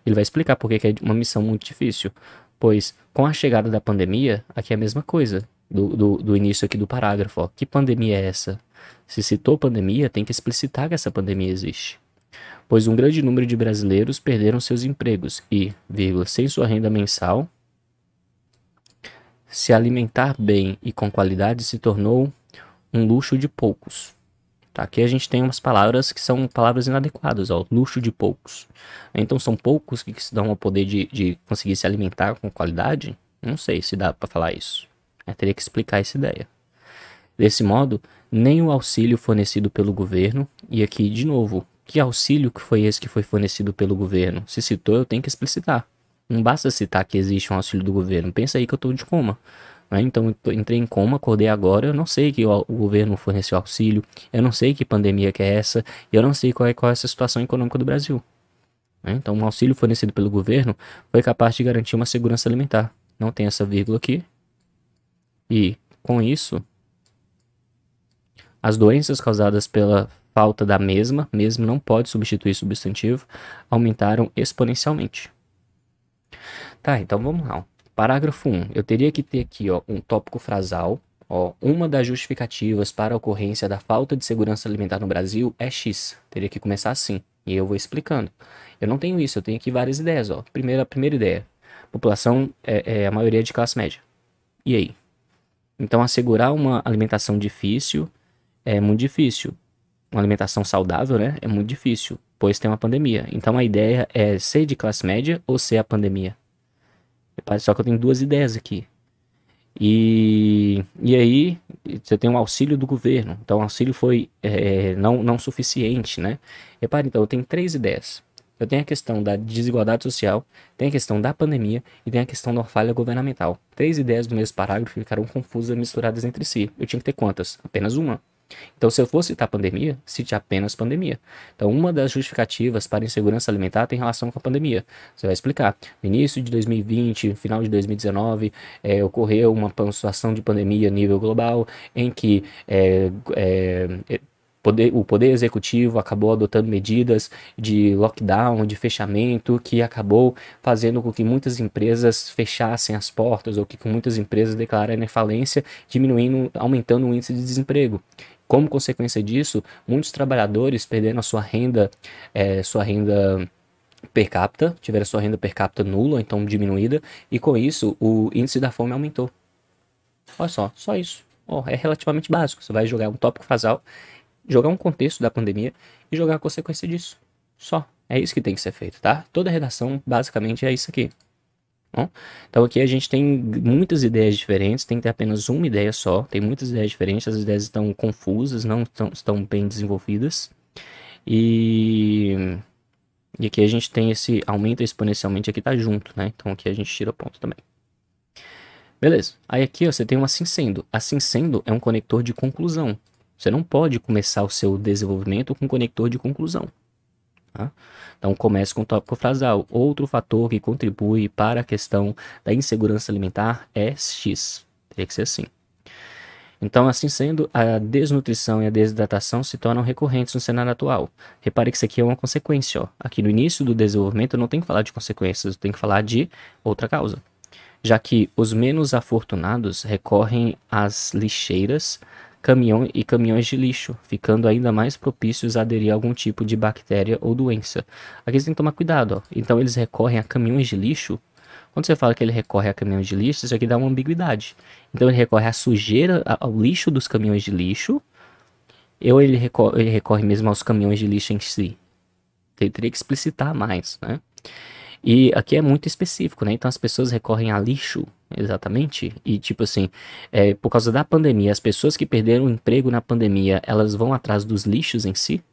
Ele vai explicar por que é uma missão muito difícil. Pois com a chegada da pandemia, aqui é a mesma coisa. Do início aqui do parágrafo, ó. Que pandemia é essa? Se citou pandemia, tem que explicitar que essa pandemia existe. Pois um grande número de brasileiros perderam seus empregos e, sem sua renda mensal, se alimentar bem e com qualidade se tornou um luxo de poucos. Tá? Aqui a gente tem umas palavras que são palavras inadequadas, ó, luxo de poucos. Então são poucos que se dão ao poder de conseguir se alimentar com qualidade? Não sei se dá para falar isso. Eu teria que explicar essa ideia. Desse modo, nem o auxílio fornecido pelo governo, e aqui de novo, que auxílio que foi esse que foi fornecido pelo governo? Se citou, eu tenho que explicitar. Não basta citar que existe um auxílio do governo. Pensa aí que eu estou de coma. Né? Então, eu entrei em coma, acordei agora, eu não sei que o governo forneceu auxílio, eu não sei que pandemia que é essa, e eu não sei qual é essa situação econômica do Brasil. Né? Então, um auxílio fornecido pelo governo foi capaz de garantir uma segurança alimentar. Não tem essa vírgula aqui. E, com isso, as doenças causadas pela falta da mesmo não pode substituir substantivo, aumentaram exponencialmente. Tá, então vamos lá. Ó. Parágrafo 1. Eu teria que ter aqui, ó, um tópico frasal. Ó, uma das justificativas para a ocorrência da falta de segurança alimentar no Brasil é X. Teria que começar assim. E eu vou explicando. Eu não tenho isso, eu tenho aqui várias ideias. Ó. Primeira ideia. População é a maioria de classe média. E aí? Então, assegurar uma alimentação difícil é muito difícil. Uma alimentação saudável, né? É muito difícil, pois tem uma pandemia. Então, a ideia é ser de classe média ou ser a pandemia. Só que eu tenho duas ideias aqui. E aí, você tem um auxílio do governo. Então, o auxílio foi não suficiente, né? Repare, então, eu tenho três ideias. Eu tenho a questão da desigualdade social, tem a questão da pandemia e tem a questão da falha governamental. Três ideias do mesmo parágrafo ficaram confusas, misturadas entre si. Eu tinha que ter quantas? Apenas uma. Então, se eu for citar pandemia, cite apenas pandemia. Então, uma das justificativas para insegurança alimentar tem relação com a pandemia. Você vai explicar. No início de 2020, final de 2019, ocorreu uma situação de pandemia a nível global, em que o poder executivo acabou adotando medidas de lockdown, de fechamento, que acabou fazendo com que muitas empresas fechassem as portas, ou que muitas empresas declararam falência, aumentando o índice de desemprego. Como consequência disso, muitos trabalhadores perderam a sua renda per capita, tiveram a sua renda per capita nula, então diminuída, e com isso o índice da fome aumentou. Olha só isso. É relativamente básico. Você vai jogar um tópico frasal, jogar um contexto da pandemia e jogar a consequência disso. Só. É isso que tem que ser feito, tá? Toda redação basicamente é isso aqui. Bom, então aqui a gente tem muitas ideias diferentes, tem que ter apenas uma ideia só, tem muitas ideias diferentes, as ideias estão confusas, não estão bem desenvolvidas, e aqui a gente tem esse aumento exponencialmente, aqui tá junto, né, então aqui a gente tira ponto também. Beleza, aí aqui ó, você tem um assim sendo. Assim sendo é um conector de conclusão, você não pode começar o seu desenvolvimento com conector de conclusão. Tá? Então comece com o tópico frasal. Outro fator que contribui para a questão da insegurança alimentar é X. Teria que ser assim. Então, assim sendo, a desnutrição e a desidratação se tornam recorrentes no cenário atual. Repare que isso aqui é uma consequência. Ó. Aqui no início do desenvolvimento eu não tenho que falar de consequências, eu tenho que falar de outra causa. Já que os menos afortunados recorrem às lixeiras e caminhões de lixo, ficando ainda mais propícios a aderir a algum tipo de bactéria ou doença. Aqui você tem que tomar cuidado, ó. Então eles recorrem a caminhões de lixo. Quando você fala que ele recorre a caminhões de lixo, isso aqui dá uma ambiguidade. Então ele recorre à sujeira, ao lixo dos caminhões de lixo, ou ele recorre mesmo aos caminhões de lixo em si? Teria que explicitar mais, né? E aqui é muito específico, né? Então as pessoas recorrem a lixo, exatamente. E tipo assim, por causa da pandemia, as pessoas que perderam o emprego na pandemia, elas vão atrás dos lixos em si?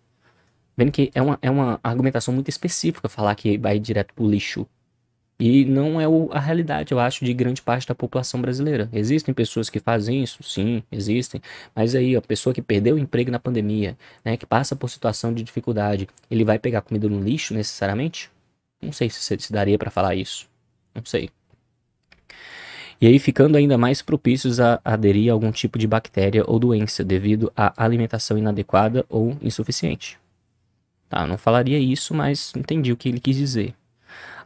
Vendo que é uma argumentação muito específica falar que vai direto pro lixo. E não é a realidade, eu acho, de grande parte da população brasileira. Existem pessoas que fazem isso? Sim, existem. Mas aí, a pessoa que perdeu o emprego na pandemia, né, que passa por situação de dificuldade, ele vai pegar comida no lixo necessariamente? Não sei se daria para falar isso. Não sei. E aí ficando ainda mais propícios a aderir a algum tipo de bactéria ou doença devido à alimentação inadequada ou insuficiente. Tá, não falaria isso, mas entendi o que ele quis dizer.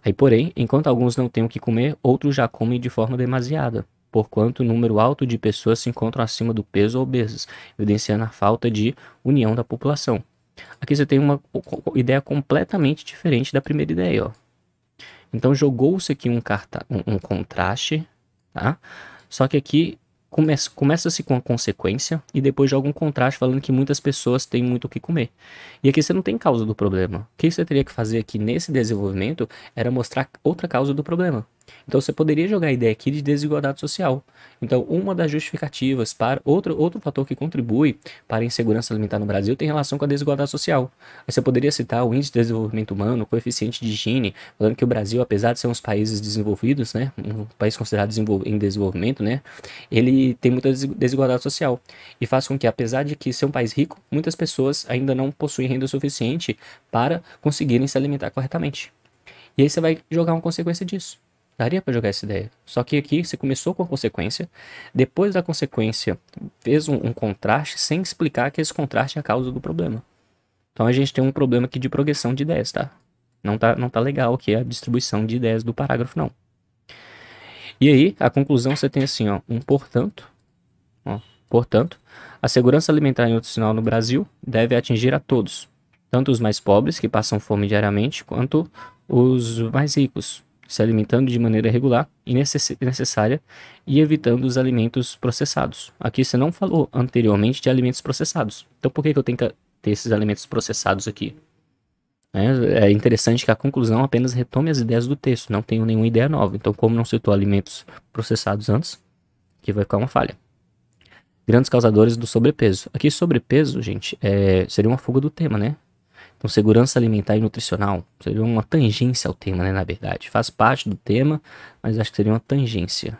Aí, porém, enquanto alguns não têm o que comer, outros já comem de forma demasiada, porquanto um número alto de pessoas se encontram acima do peso ou obesas, evidenciando a falta de união da população. Aqui você tem uma ideia completamente diferente da primeira ideia, ó. Então jogou-se aqui um contraste, tá? Só que aqui começa-se com a consequência e depois joga um contraste falando que muitas pessoas têm muito o que comer. E aqui você não tem causa do problema. O que você teria que fazer aqui nesse desenvolvimento era mostrar outra causa do problema. Então você poderia jogar a ideia aqui de desigualdade social. Então uma das justificativas para outro fator que contribui para a insegurança alimentar no Brasil tem relação com a desigualdade social. Aí você poderia citar o índice de desenvolvimento humano, o coeficiente de Gini, falando que o Brasil, apesar de ser um dos países desenvolvidos, né, um país considerado em desenvolvimento, né, ele tem muita desigualdade social e faz com que, apesar de que ser um país rico, muitas pessoas ainda não possuem renda suficiente para conseguirem se alimentar corretamente. E aí você vai jogar uma consequência disso. Daria para jogar essa ideia. Só que aqui você começou com a consequência, depois da consequência fez um contraste sem explicar que esse contraste é a causa do problema. Então a gente tem um problema aqui de progressão de ideias, tá? Não tá legal aqui a distribuição de ideias do parágrafo, não. E aí, a conclusão você tem assim, ó, portanto, a segurança alimentar e nutricional no Brasil deve atingir a todos, tanto os mais pobres, que passam fome diariamente, quanto os mais ricos, se alimentando de maneira regular e necessária e evitando os alimentos processados. Aqui você não falou anteriormente de alimentos processados. Então por que eu tenho que ter esses alimentos processados aqui? É interessante que a conclusão apenas retome as ideias do texto, não tenho nenhuma ideia nova. Então, como não citou alimentos processados antes, aqui vai ficar uma falha. Grandes causadores do sobrepeso. Aqui, sobrepeso, gente, seria uma fuga do tema, né? Então, segurança alimentar e nutricional seria uma tangência ao tema, né, na verdade. Faz parte do tema, mas acho que seria uma tangência.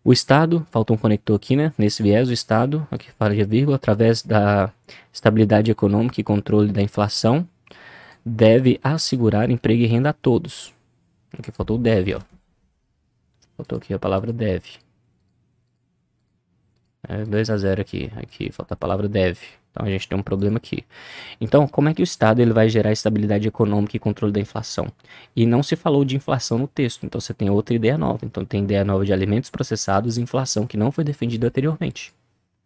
O Estado, faltou um conector aqui, né? Nesse viés, o Estado, aqui fala de vírgula, através da estabilidade econômica e controle da inflação, deve assegurar emprego e renda a todos. Aqui faltou o deve, ó. Faltou aqui a palavra deve. 2-0 aqui. Aqui falta a palavra deve. Então a gente tem um problema aqui. Então, como é que o Estado ele vai gerar estabilidade econômica e controle da inflação? E não se falou de inflação no texto. Então você tem outra ideia nova. Então tem ideia nova de alimentos processados e inflação que não foi defendida anteriormente.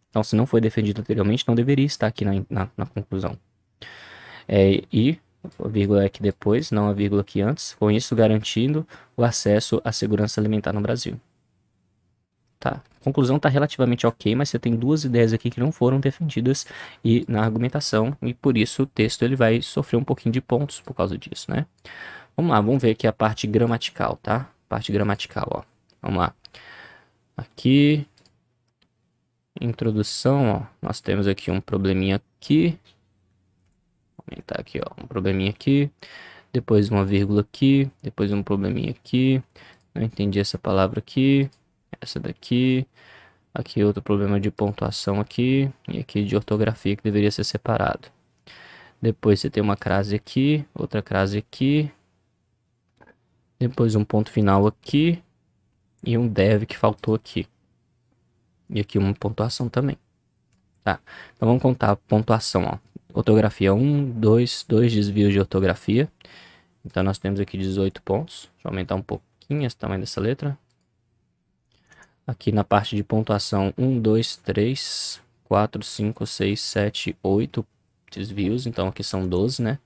Então se não foi defendido anteriormente, não deveria estar aqui na conclusão. E a vírgula aqui depois, não a vírgula aqui antes. Com isso garantindo o acesso à segurança alimentar no Brasil. Tá. A conclusão está relativamente ok, mas você tem duas ideias aqui que não foram defendidas na argumentação, e por isso o texto ele vai sofrer um pouquinho de pontos por causa disso, né? Vamos lá, vamos ver aqui a parte gramatical, tá? Parte gramatical, ó. Vamos lá. Aqui, introdução, ó. Nós temos aqui um probleminha aqui. Vou aumentar aqui, ó. Um probleminha aqui. Depois uma vírgula aqui. Depois um probleminha aqui. Não entendi essa palavra aqui. Essa daqui, aqui outro problema de pontuação aqui, e aqui de ortografia que deveria ser separado. Depois você tem uma crase aqui, outra crase aqui, depois um ponto final aqui, e um deve que faltou aqui. E aqui uma pontuação também. Tá, então vamos contar a pontuação, ó. Ortografia 1, 2 desvios de ortografia. Então nós temos aqui 18 pontos. Deixa eu aumentar um pouquinho esse tamanho dessa letra. Aqui na parte de pontuação, 1, 2, 3, 4, 5, 6, 7, 8 desvios. Então aqui são 12, né?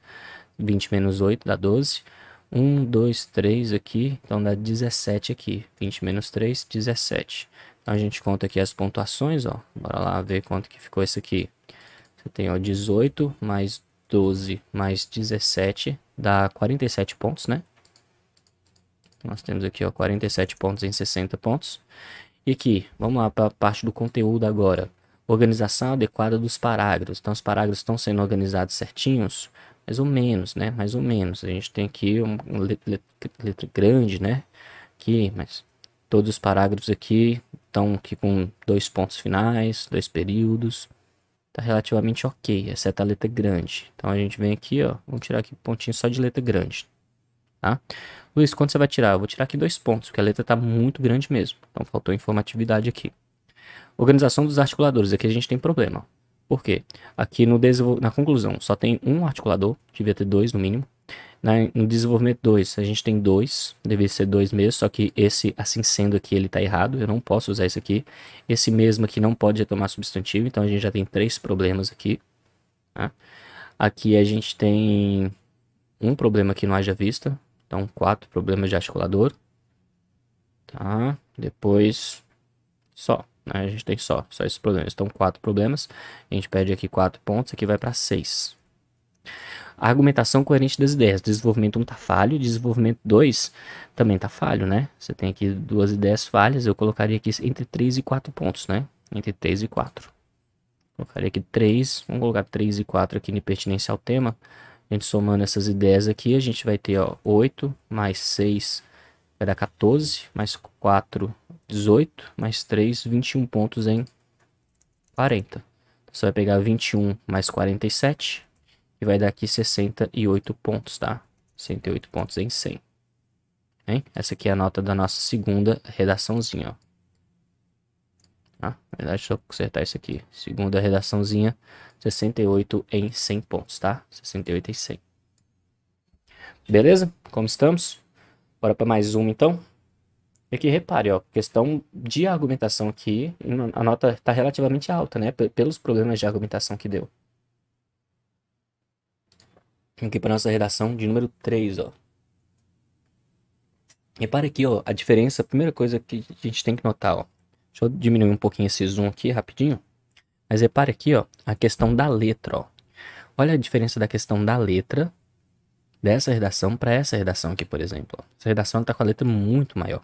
20 menos 8 dá 12. 1, 2, 3 aqui, então dá 17 aqui. 20 menos 3, 17. Então a gente conta aqui as pontuações, ó. Bora lá ver quanto que ficou isso aqui. Você tem, ó, 18 mais 12 mais 17 dá 47 pontos, né? Nós temos aqui, ó, 47 pontos em 60 pontos. E aqui, vamos lá para a parte do conteúdo agora. Organização adequada dos parágrafos. Então, os parágrafos estão sendo organizados certinhos? Mais ou menos, né? Mais ou menos. A gente tem aqui uma letra grande, né? Aqui, mas todos os parágrafos aqui estão aqui com 2 pontos finais, 2 períodos. Tá relativamente ok, exceto a letra grande. Então, a gente vem aqui, ó. Vamos tirar aqui um pontinho só de letra grande. Tá? Luiz, quanto você vai tirar? Eu vou tirar aqui 2 pontos, porque a letra está muito grande mesmo. Então faltou informatividade aqui. Organização dos articuladores. Aqui a gente tem problema. Por quê? Aqui na conclusão só tem um articulador. Devia ter 2 no mínimo. No desenvolvimento 2 a gente tem 2. Deveria ser 2 mesmo. Só que esse, assim sendo aqui, ele está errado. Eu não posso usar esse aqui. Esse mesmo aqui não pode retomar substantivo. Então a gente já tem 3 problemas aqui. Tá? Aqui a gente tem um problema que não haja vista. Então, 4 problemas de articulador. Tá? Depois, só. Né? A gente tem só esses problemas. Então, 4 problemas. A gente perde aqui 4 pontos. Aqui vai para 6. A argumentação coerente das ideias. Desenvolvimento 1 tá falho. Desenvolvimento 2 também tá falho, né? Você tem aqui 2 ideias falhas. Eu colocaria aqui entre 3 e 4 pontos, né? Entre 3 e 4. Colocaria aqui 3. Vamos colocar 3 e 4 aqui de pertinência ao tema. A gente somando essas ideias aqui, a gente vai ter, ó, 8 mais 6 vai dar 14, mais 4, 18, mais 3, 21 pontos em 40. Então, você vai pegar 21 mais 47 e vai dar aqui 68 pontos, tá? 68 pontos em 100. Hein? Essa aqui é a nota da nossa segunda redaçãozinha, ó. Na verdade, deixa eu consertar isso aqui. Segunda redaçãozinha, 68 em 100 pontos, tá? 68 em 100. Beleza? Como estamos? Bora para mais uma, então. E aqui, repare, ó, questão de argumentação aqui, a nota está relativamente alta, né? Pelos problemas de argumentação que deu. Aqui para nossa redação de número 3, ó. Repare aqui, ó, a diferença, a primeira coisa que a gente tem que notar, ó. Deixa eu diminuir um pouquinho esse zoom aqui, rapidinho. Mas repare aqui, ó, a questão da letra, ó. Olha a diferença da questão da letra dessa redação para essa redação aqui, por exemplo. Ó. Essa redação está com a letra muito maior.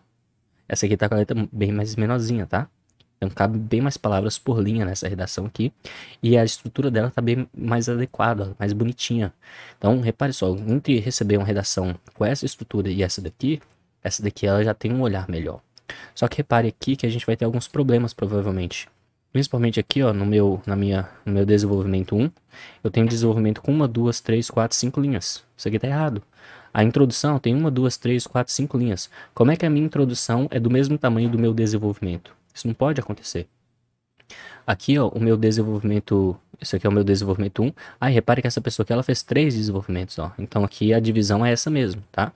Essa aqui está com a letra bem mais menorzinha, tá? Então cabe bem mais palavras por linha nessa redação aqui. E a estrutura dela está bem mais adequada, mais bonitinha. Então, repare só, entre receber uma redação com essa estrutura e essa daqui ela já tem um olhar melhor. Só que repare aqui que a gente vai ter alguns problemas, provavelmente. Principalmente aqui, ó, no meu desenvolvimento 1, eu tenho desenvolvimento com 1, 2, 3, 4, 5 linhas. Isso aqui tá errado. A introdução tem 1, 2, 3, 4, 5 linhas. Como é que a minha introdução é do mesmo tamanho do meu desenvolvimento? Isso não pode acontecer. Aqui, ó, o meu desenvolvimento... Esse aqui é o meu desenvolvimento 1. Aí, repare que essa pessoa aqui, ela fez 3 desenvolvimentos, ó. Então, aqui a divisão é essa mesmo, tá?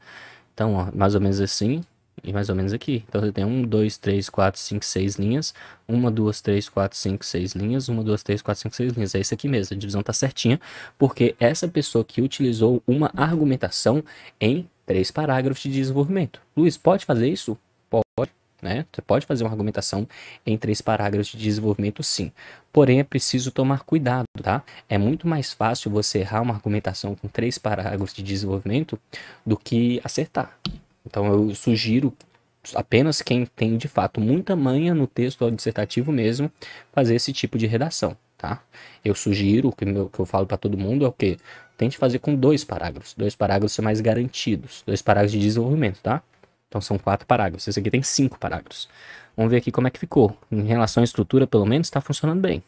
Então, ó, mais ou menos assim e mais ou menos aqui. Então, você tem 1, 2, 3, 4, 5, 6 linhas. 1, 2, 3, 4, 5, 6 linhas. 1, 2, 3, 4, 5, 6 linhas. É isso aqui mesmo. A divisão tá certinha, porque essa pessoa aqui utilizou uma argumentação em 3 parágrafos de desenvolvimento. Luiz, pode fazer isso? Pode, né? Você pode fazer uma argumentação em 3 parágrafos de desenvolvimento, sim. Porém, é preciso tomar cuidado, tá? É muito mais fácil você errar uma argumentação com 3 parágrafos de desenvolvimento do que acertar. Então, eu sugiro apenas quem tem, de fato, muita manha no texto dissertativo mesmo, fazer esse tipo de redação, tá? Eu sugiro, que eu falo para todo mundo é o quê? Tente fazer com 2 parágrafos. 2 parágrafos são mais garantidos. 2 parágrafos de desenvolvimento, tá? Então, são 4 parágrafos. Esse aqui tem 5 parágrafos. Vamos ver aqui como é que ficou. Em relação à estrutura, pelo menos, está funcionando bem.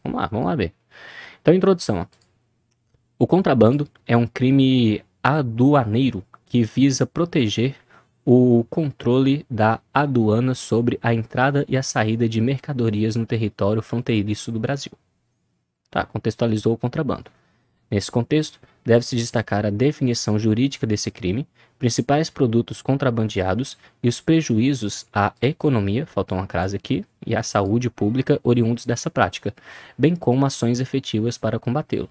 Vamos lá ver. Então, introdução. Ó. O contrabando é um crime aduaneiro que visa proteger o controle da aduana sobre a entrada e a saída de mercadorias no território fronteiriço do Brasil. Tá, contextualizou o contrabando. Nesse contexto, deve-se destacar a definição jurídica desse crime, principais produtos contrabandeados e os prejuízos à economia, faltou uma crase aqui, e à saúde pública oriundos dessa prática, bem como ações efetivas para combatê-lo.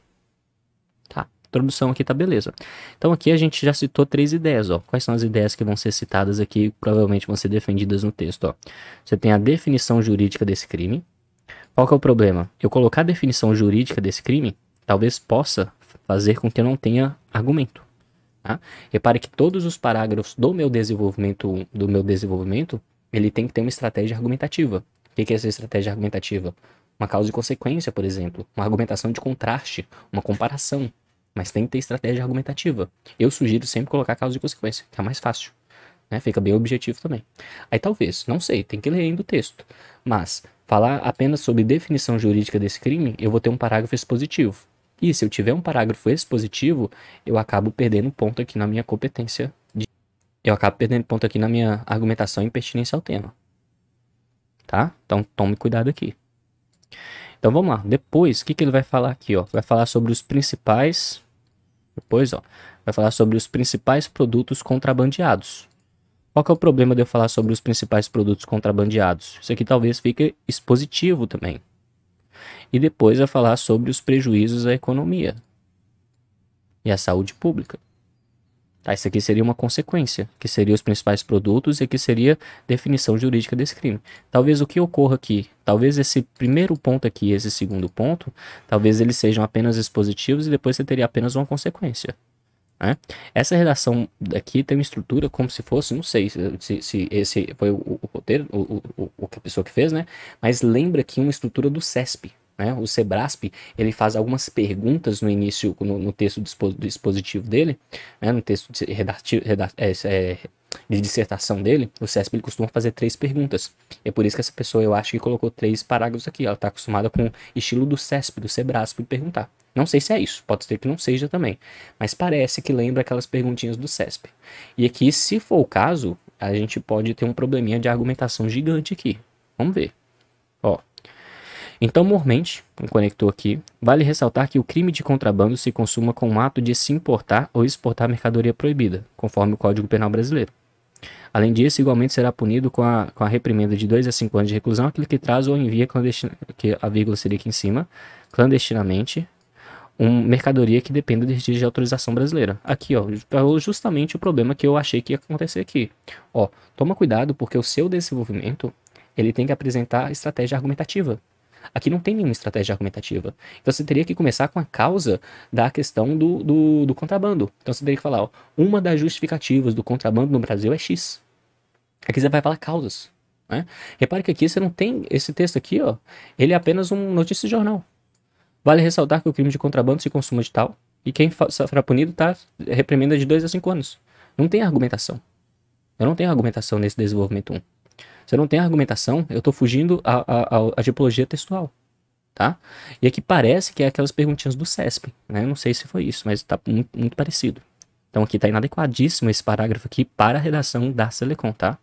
Tá, introdução aqui tá beleza. Então aqui a gente já citou 3 ideias, ó. Quais são as ideias que vão ser citadas aqui, provavelmente vão ser defendidas no texto, ó. Você tem a definição jurídica desse crime. Qual que é o problema? Eu colocar a definição jurídica desse crime, talvez possa fazer com que eu não tenha argumento. Tá? Repare que todos os parágrafos do meu desenvolvimento, ele tem que ter uma estratégia argumentativa. O que é essa estratégia argumentativa? Uma causa e consequência, por exemplo. Uma argumentação de contraste, uma comparação. Mas tem que ter estratégia argumentativa. Eu sugiro sempre colocar causa e consequência, que é mais fácil. Né? Fica bem objetivo também. Aí talvez, não sei, tem que ler ainda o texto. Mas falar apenas sobre definição jurídica desse crime, eu vou ter um parágrafo expositivo. E se eu tiver um parágrafo expositivo, eu acabo perdendo ponto aqui na minha competência. Eu acabo perdendo ponto aqui na minha argumentação em pertinência ao tema. Tá? Então tome cuidado aqui. Então vamos lá. Depois, o que ele vai falar aqui? Ó? Vai falar sobre os principais... Depois, ó, vai falar sobre os principais produtos contrabandeados. Qual que é o problema de eu falar sobre os principais produtos contrabandeados? Isso aqui talvez fique expositivo também. E depois vai falar sobre os prejuízos à economia e à saúde pública. Tá, isso aqui seria uma consequência, que seria os principais produtos e que seria definição jurídica desse crime. Talvez o que ocorra aqui, talvez esse primeiro ponto aqui e esse segundo ponto, talvez eles sejam apenas expositivos e depois você teria apenas uma consequência. Né? Essa redação aqui tem uma estrutura como se fosse, não sei se esse foi o roteiro, a pessoa que fez, né? Mas lembra que uma estrutura do CESP. Né? O Sebrasp, ele faz algumas perguntas no início, no texto dispositivo dele, né? No texto de dissertação dele, o CESP ele costuma fazer 3 perguntas. E é por isso que essa pessoa, eu acho que colocou 3 parágrafos aqui. Ela está acostumada com o estilo do CESP, do Sebrasp, de perguntar. Não sei se é isso, pode ser que não seja também, mas parece que lembra aquelas perguntinhas do CESP. E aqui, se for o caso, a gente pode ter um probleminha de argumentação gigante aqui. Vamos ver. Ó. Então, mormente, um conector aqui, vale ressaltar que o crime de contrabando se consuma com o ato de se importar ou exportar mercadoria proibida, conforme o Código Penal brasileiro. Além disso, igualmente será punido com a reprimenda de 2 a 5 anos de reclusão aquele que traz ou envia que a vírgula seria aqui em cima, clandestinamente, mercadoria que dependa de registro de autorização brasileira. Aqui, ó, justamente o problema que eu achei que ia acontecer aqui. Ó, toma cuidado porque o seu desenvolvimento, ele tem que apresentar estratégia argumentativa. Aqui não tem nenhuma estratégia argumentativa. Então você teria que começar com a causa da questão do contrabando. Então você teria que falar, ó, uma das justificativas do contrabando no Brasil é X. Aqui você vai falar causas, né? Repare que aqui você não tem, esse texto aqui, ó, ele é apenas um notícia de jornal. Vale ressaltar que o crime de contrabando se consuma de tal, e quem será punido tá reprimenda de 2 a 5 anos. Não tem argumentação. Eu não tenho argumentação nesse desenvolvimento 1. Se eu não tenho argumentação, eu estou fugindo a tipologia textual, tá? E aqui parece que é aquelas perguntinhas do CESP, né? Não sei se foi isso, mas está muito parecido. Então aqui está inadequadíssimo esse parágrafo aqui para a redação da Selecom, tá?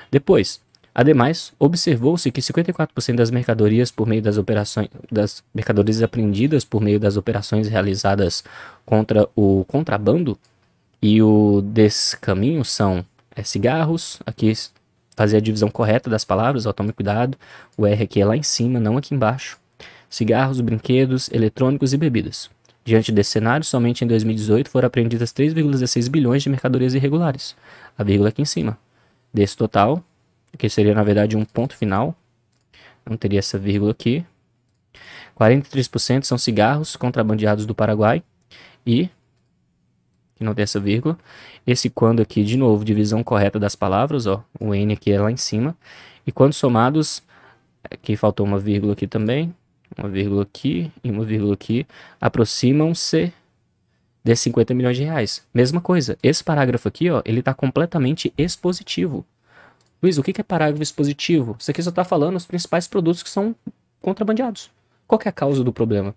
Depois, ademais, observou-se que 54% das mercadorias mercadorias apreendidas por meio das operações realizadas contra o contrabando e o descaminho são cigarros, aqui fazer a divisão correta das palavras, ó, tome cuidado, o R aqui é lá em cima, não aqui embaixo, cigarros, brinquedos, eletrônicos e bebidas. Diante desse cenário, somente em 2018 foram apreendidas 3,16 bilhões de mercadorias irregulares, a vírgula aqui em cima. Desse total, que seria na verdade um ponto final, não teria essa vírgula aqui, 43% são cigarros contrabandeados do Paraguai e, que não tem essa vírgula, esse quando aqui, de novo, divisão correta das palavras, ó, o N aqui é lá em cima, e quando somados, aqui faltou uma vírgula aqui também, uma vírgula aqui e uma vírgula aqui, aproximam-se de 50 milhões de reais. Mesma coisa, esse parágrafo aqui, ó, ele está completamente expositivo. Luiz, o que é parágrafo expositivo? Isso aqui só está falando os principais produtos que são contrabandeados. Qual que é a causa do problema?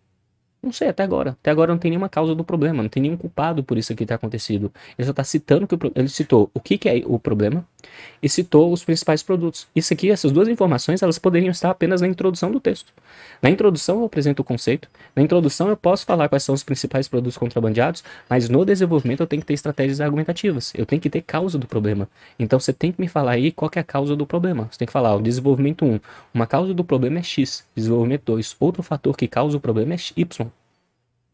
Não sei, até agora. Até agora não tem nenhuma causa do problema, não tem nenhum culpado por isso aqui ter acontecido. Ele só está citando que ele citou o que é o problema e citou os principais produtos. Isso aqui, essas duas informações, elas poderiam estar apenas na introdução do texto. Na introdução eu apresento o conceito, na introdução eu posso falar quais são os principais produtos contrabandeados, mas no desenvolvimento eu tenho que ter estratégias argumentativas, eu tenho que ter causa do problema. Então você tem que me falar aí qual que é a causa do problema. Você tem que falar, o desenvolvimento 1, uma causa do problema é X, desenvolvimento 2, outro fator que causa o problema é Y.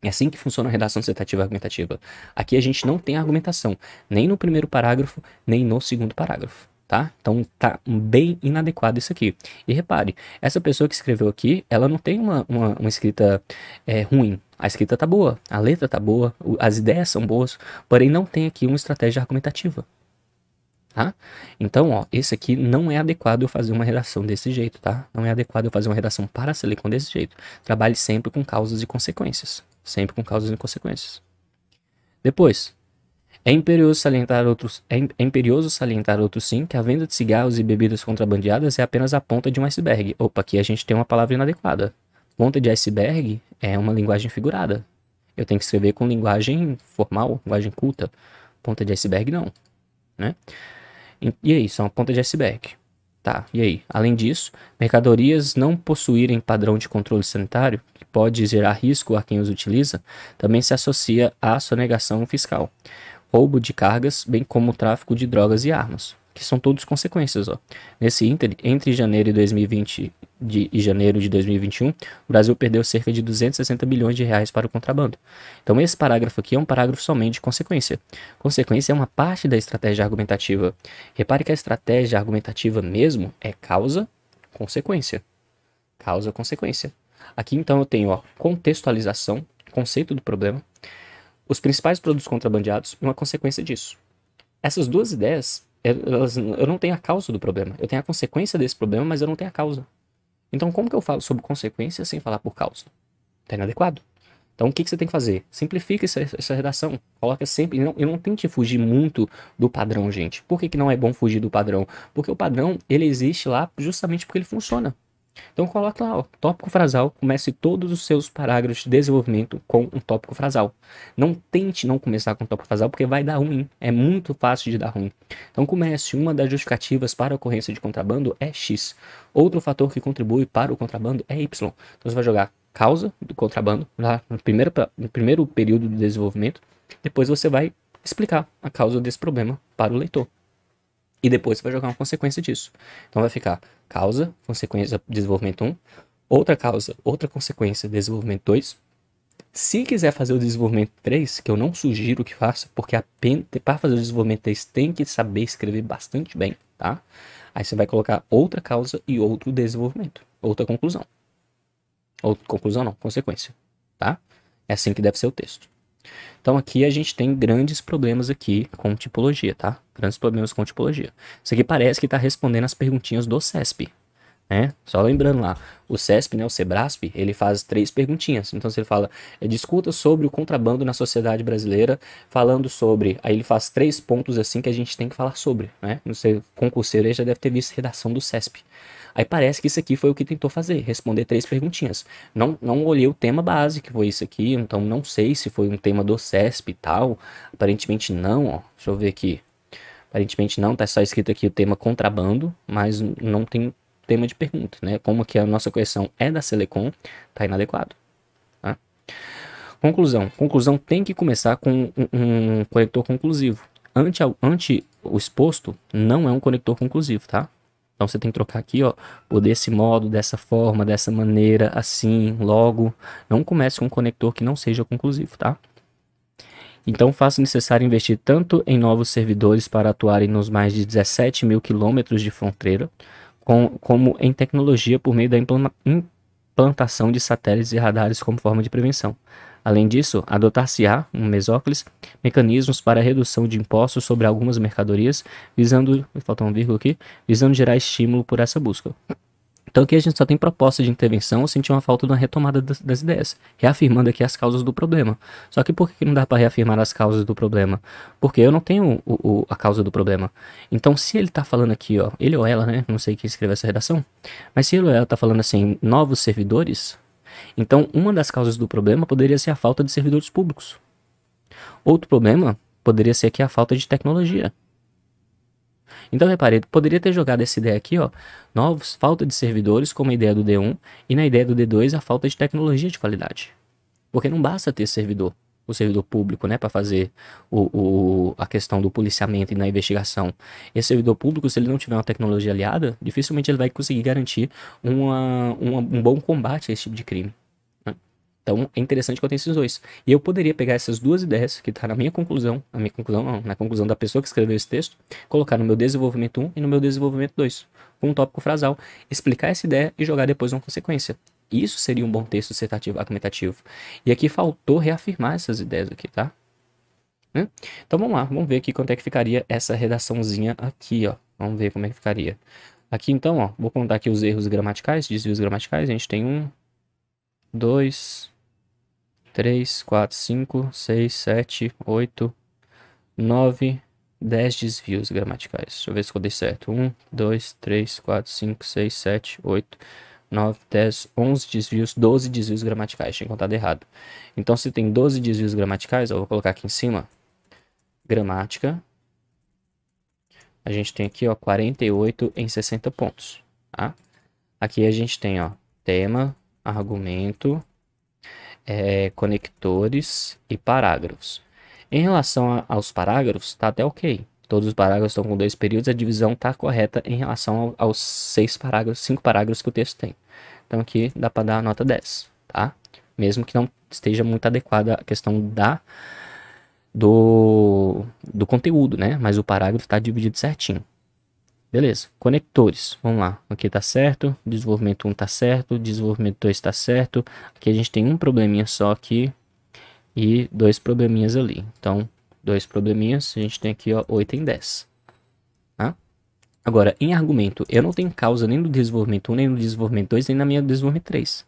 É assim que funciona a redação dissertativa argumentativa. Aqui a gente não tem argumentação, nem no primeiro parágrafo, nem no segundo parágrafo, tá? Então tá bem inadequado isso aqui. E repare, essa pessoa que escreveu aqui, ela não tem uma escrita ruim. A escrita tá boa, a letra tá boa, as ideias são boas, porém não tem aqui uma estratégia argumentativa. Tá? Então, ó, esse aqui não é adequado eu fazer uma redação desse jeito, tá? Não é adequado eu fazer uma redação para a Selecom desse jeito. Trabalhe sempre com causas e consequências. Sempre com causas e consequências. Depois, é imperioso salientar outro sim que a venda de cigarros e bebidas contrabandeadas é apenas a ponta de um iceberg. Opa, aqui a gente tem uma palavra inadequada. Ponta de iceberg é uma linguagem figurada. Eu tenho que escrever com linguagem formal, linguagem culta. Ponta de iceberg não, né? E aí, são a ponta de iceberg. Tá, e aí? Além disso, mercadorias não possuírem padrão de controle sanitário, que pode gerar risco a quem os utiliza, também se associa à sonegação fiscal, roubo de cargas, bem como o tráfico de drogas e armas, que são todos consequências, ó. Nesse ínter, entre janeiro de 2020 e janeiro de 2021, o Brasil perdeu cerca de 260 bilhões de reais para o contrabando. Então esse parágrafo aqui é um parágrafo somente de consequência. Consequência é uma parte da estratégia argumentativa. Repare que a estratégia argumentativa mesmo é causa-consequência. Causa-consequência. Aqui então eu tenho, ó, contextualização, conceito do problema, os principais produtos contrabandeados e uma consequência disso. Essas duas ideias, eu não tenho a causa do problema. Eu tenho a consequência desse problema, mas eu não tenho a causa. Então, como que eu falo sobre consequência sem falar por causa? Tá inadequado. Então, o que você tem que fazer? Simplifica essa redação. Coloca sempre... E não tente fugir muito do padrão, gente. Por que não é bom fugir do padrão? Porque o padrão, ele existe lá justamente porque ele funciona. Então, coloca lá, ó, tópico frasal. Comece todos os seus parágrafos de desenvolvimento com um tópico frasal. Não tente não começar com tópico frasal, porque vai dar ruim. É muito fácil de dar ruim. Então, comece. Uma das justificativas para a ocorrência de contrabando é X. Outro fator que contribui para o contrabando é Y. Então, você vai jogar causa do contrabando lá no primeiro período de desenvolvimento. Depois você vai explicar a causa desse problema para o leitor. E depois você vai jogar uma consequência disso. Então vai ficar causa, consequência, desenvolvimento 1. Outra causa, outra consequência, desenvolvimento 2. Se quiser fazer o desenvolvimento 3, que eu não sugiro que faça, porque para fazer o desenvolvimento 3 tem que saber escrever bastante bem, tá? Aí você vai colocar outra causa e outro desenvolvimento, outra conclusão. Outra conclusão não, consequência, tá? É assim que deve ser o texto. Então aqui a gente tem grandes problemas aqui com tipologia, tá? Grandes problemas com tipologia. Isso aqui parece que está respondendo as perguntinhas do CESP, né? Só lembrando lá, o CESP, né, o Sebrasp, ele faz 3 perguntinhas. Então se ele fala, discuta sobre o contrabando na sociedade brasileira, falando sobre, aí ele faz 3 pontos assim que a gente tem que falar sobre, né? Não sei, o concurseiro aí já deve ter visto redação do CESP. Aí parece que isso aqui foi o que tentou fazer, responder 3 perguntinhas. Não olhei o tema base, que foi isso aqui, então não sei se foi um tema do CESP e tal. Aparentemente não, ó. Deixa eu ver aqui. Aparentemente não, tá só escrito aqui o tema contrabando, mas não tem tema de pergunta, né? Como que a nossa correção é da Selecom, tá inadequado. Tá? Conclusão. Conclusão tem que começar com um conector conclusivo. Ante o exposto, não é um conector conclusivo, tá? Então você tem que trocar aqui, ó, por desse modo, dessa forma, dessa maneira, assim, logo. Não comece com um conector que não seja conclusivo, tá? Então faça necessário investir tanto em novos servidores para atuarem nos mais de 17 mil quilômetros de fronteira, como em tecnologia por meio da implantação de satélites e radares como forma de prevenção. Além disso, adotar-se-á, um mesóclise, mecanismos para a redução de impostos sobre algumas mercadorias, visando, falta uma vírgula aqui, visando gerar estímulo por essa busca. Então aqui a gente só tem proposta de intervenção ou sentir uma falta de uma retomada das ideias, reafirmando aqui as causas do problema. Só que por que não dá para reafirmar as causas do problema? Porque eu não tenho a causa do problema. Então se ele está falando aqui, ó, ele ou ela, né, não sei quem escreveu essa redação, mas se ele ou ela está falando assim, novos servidores, então uma das causas do problema poderia ser a falta de servidores públicos. Outro problema poderia ser aqui a falta de tecnologia. Então, repare, poderia ter jogado essa ideia aqui, ó, novos, falta de servidores, como a ideia do D1, e na ideia do D2, a falta de tecnologia de qualidade. Porque não basta ter servidor, o servidor público, né, para fazer a questão do policiamento e na investigação. Esse servidor público, se ele não tiver uma tecnologia aliada, dificilmente ele vai conseguir garantir um bom combate a esse tipo de crime. Então é interessante que eu tenha esses dois. E eu poderia pegar essas duas ideias que está na minha conclusão, na conclusão da pessoa que escreveu esse texto, colocar no meu desenvolvimento 1 e no meu desenvolvimento 2, com um tópico frasal, explicar essa ideia e jogar depois uma consequência. Isso seria um bom texto dissertativo argumentativo. E aqui faltou reafirmar essas ideias aqui, tá? Então vamos lá, vamos ver aqui quanto é que ficaria essa redaçãozinha aqui, ó. Vamos ver como é que ficaria. Aqui então, ó, vou contar aqui os erros gramaticais, desvios gramaticais. A gente tem 1, 2, 3, 4, 5, 6, 7, 8, 9, 10 desvios gramaticais. Deixa eu ver se eu dei certo. 1, 2, 3, 4, 5, 6, 7, 8, 9, 10, 11 desvios, 12 desvios gramaticais. Tinha contado errado. Então, se tem 12 desvios gramaticais, eu vou colocar aqui em cima. Gramática. A gente tem aqui, ó, 48 em 60 pontos. Tá? Aqui a gente tem, ó, tema, argumento, conectores e parágrafos. Em relação aos parágrafos, tá até ok. Todos os parágrafos estão com 2 períodos, a divisão tá correta em relação aos 5 parágrafos que o texto tem. Então aqui dá para dar a nota 10, tá? Mesmo que não esteja muito adequada a questão do conteúdo, né? Mas o parágrafo está dividido certinho. Beleza, conectores, vamos lá, aqui tá certo, desenvolvimento 1 tá certo, desenvolvimento 2 tá certo, aqui a gente tem um probleminha só aqui e 2 probleminhas ali, então 2 probleminhas, a gente tem aqui, ó, 8 em 10, tá? Agora, em argumento, eu não tenho causa nem no desenvolvimento 1, nem no desenvolvimento 2, nem na minha desenvolvimento 3,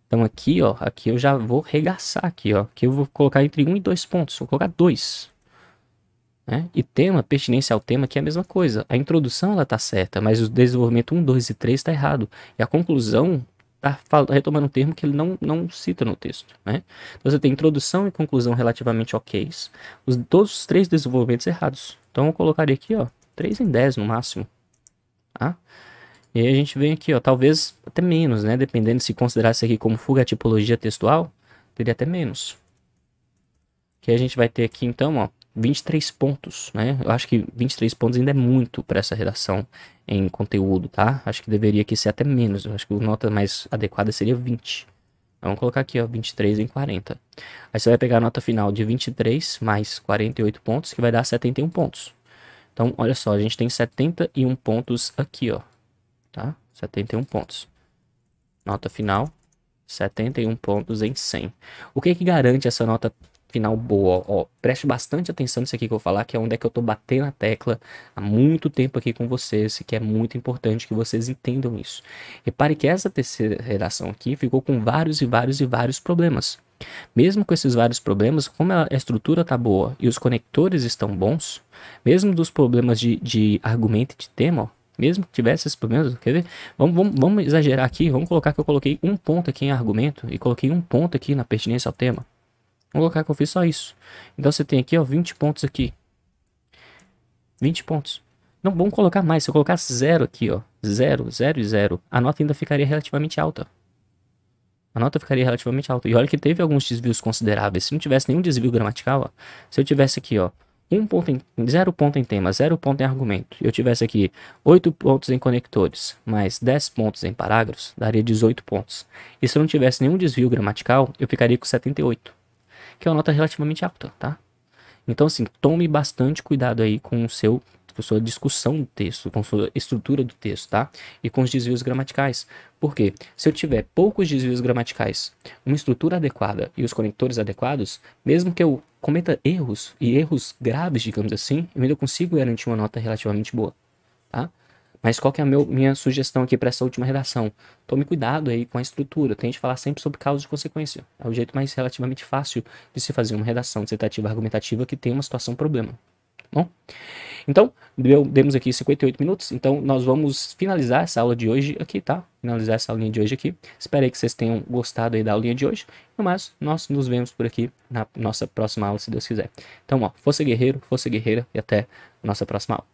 então aqui, ó, aqui eu já vou regaçar aqui, ó, aqui eu vou colocar entre 1 e 2 pontos, vou colocar 2. E tema, pertinência ao tema, que é a mesma coisa. A introdução ela tá certa, mas o desenvolvimento 1, 2 e 3 está errado. E a conclusão tá retomando um termo que ele não cita no texto. Né? Então você tem introdução e conclusão relativamente ok. Todos os 3 desenvolvimentos errados. Então eu colocaria aqui, ó, 3 em 10 no máximo. Tá? E aí a gente vem aqui, ó, talvez até menos, né? Dependendo se considerar isso aqui como fuga à tipologia textual, teria até menos. Que a gente vai ter aqui então, ó, 23 pontos, né? Eu acho que 23 pontos ainda é muito para essa redação em conteúdo, tá? Acho que deveria aqui ser até menos. Eu acho que a nota mais adequada seria 20. Vamos colocar aqui, ó, 23 em 40. Aí você vai pegar a nota final de 23 mais 48 pontos, que vai dar 71 pontos. Então, olha só, a gente tem 71 pontos aqui, ó, tá? 71 pontos. Nota final, 71 pontos em 100. O que que garante essa nota final boa? Ó, preste bastante atenção nisso aqui que eu vou falar, que é onde é que eu tô batendo a tecla há muito tempo aqui com vocês, que é muito importante que vocês entendam isso. Repare que essa terceira redação aqui ficou com vários e vários problemas. Mesmo com esses vários problemas, como a estrutura tá boa e os conectores estão bons, mesmo dos problemas de argumento e de tema, ó, mesmo que tivesse esses problemas, quer ver? Vamos exagerar aqui, vamos colocar que eu coloquei um ponto aqui em argumento e coloquei um ponto aqui na pertinência ao tema. Vamos colocar que eu fiz só isso. Então você tem aqui, ó, 20 pontos aqui. 20 pontos. Não, vamos colocar mais. Se eu colocar 0 aqui, ó, 0, 0 e 0, a nota ainda ficaria relativamente alta. A nota ficaria relativamente alta. E olha que teve alguns desvios consideráveis. Se não tivesse nenhum desvio gramatical, ó, se eu tivesse aqui, ó, 0 ponto em tema, 0 ponto em argumento, e eu tivesse aqui 8 pontos em conectores, mais 10 pontos em parágrafos, daria 18 pontos. E se eu não tivesse nenhum desvio gramatical, eu ficaria com 78. Que é uma nota relativamente alta, tá? Então, assim, tome bastante cuidado aí com a sua discussão do texto, com a sua estrutura do texto, tá? E com os desvios gramaticais. Por quê? Se eu tiver poucos desvios gramaticais, uma estrutura adequada e os conectores adequados, mesmo que eu cometa erros, e erros graves, digamos assim, eu ainda consigo garantir uma nota relativamente boa, tá? Mas qual que é a minha sugestão aqui para essa última redação? Tome cuidado aí com a estrutura. Tente falar sempre sobre causa e consequência. É o jeito mais relativamente fácil de se fazer uma redação dissertativa argumentativa que tem uma situação problema. Bom? Então, demos aqui 58 minutos. Então, nós vamos finalizar essa aula de hoje aqui, tá? Finalizar essa aulinha de hoje aqui. Espero aí que vocês tenham gostado aí da aulinha de hoje. No mais, nós nos vemos por aqui na nossa próxima aula, se Deus quiser. Então, ó, força guerreiro, força guerreira e até a nossa próxima aula.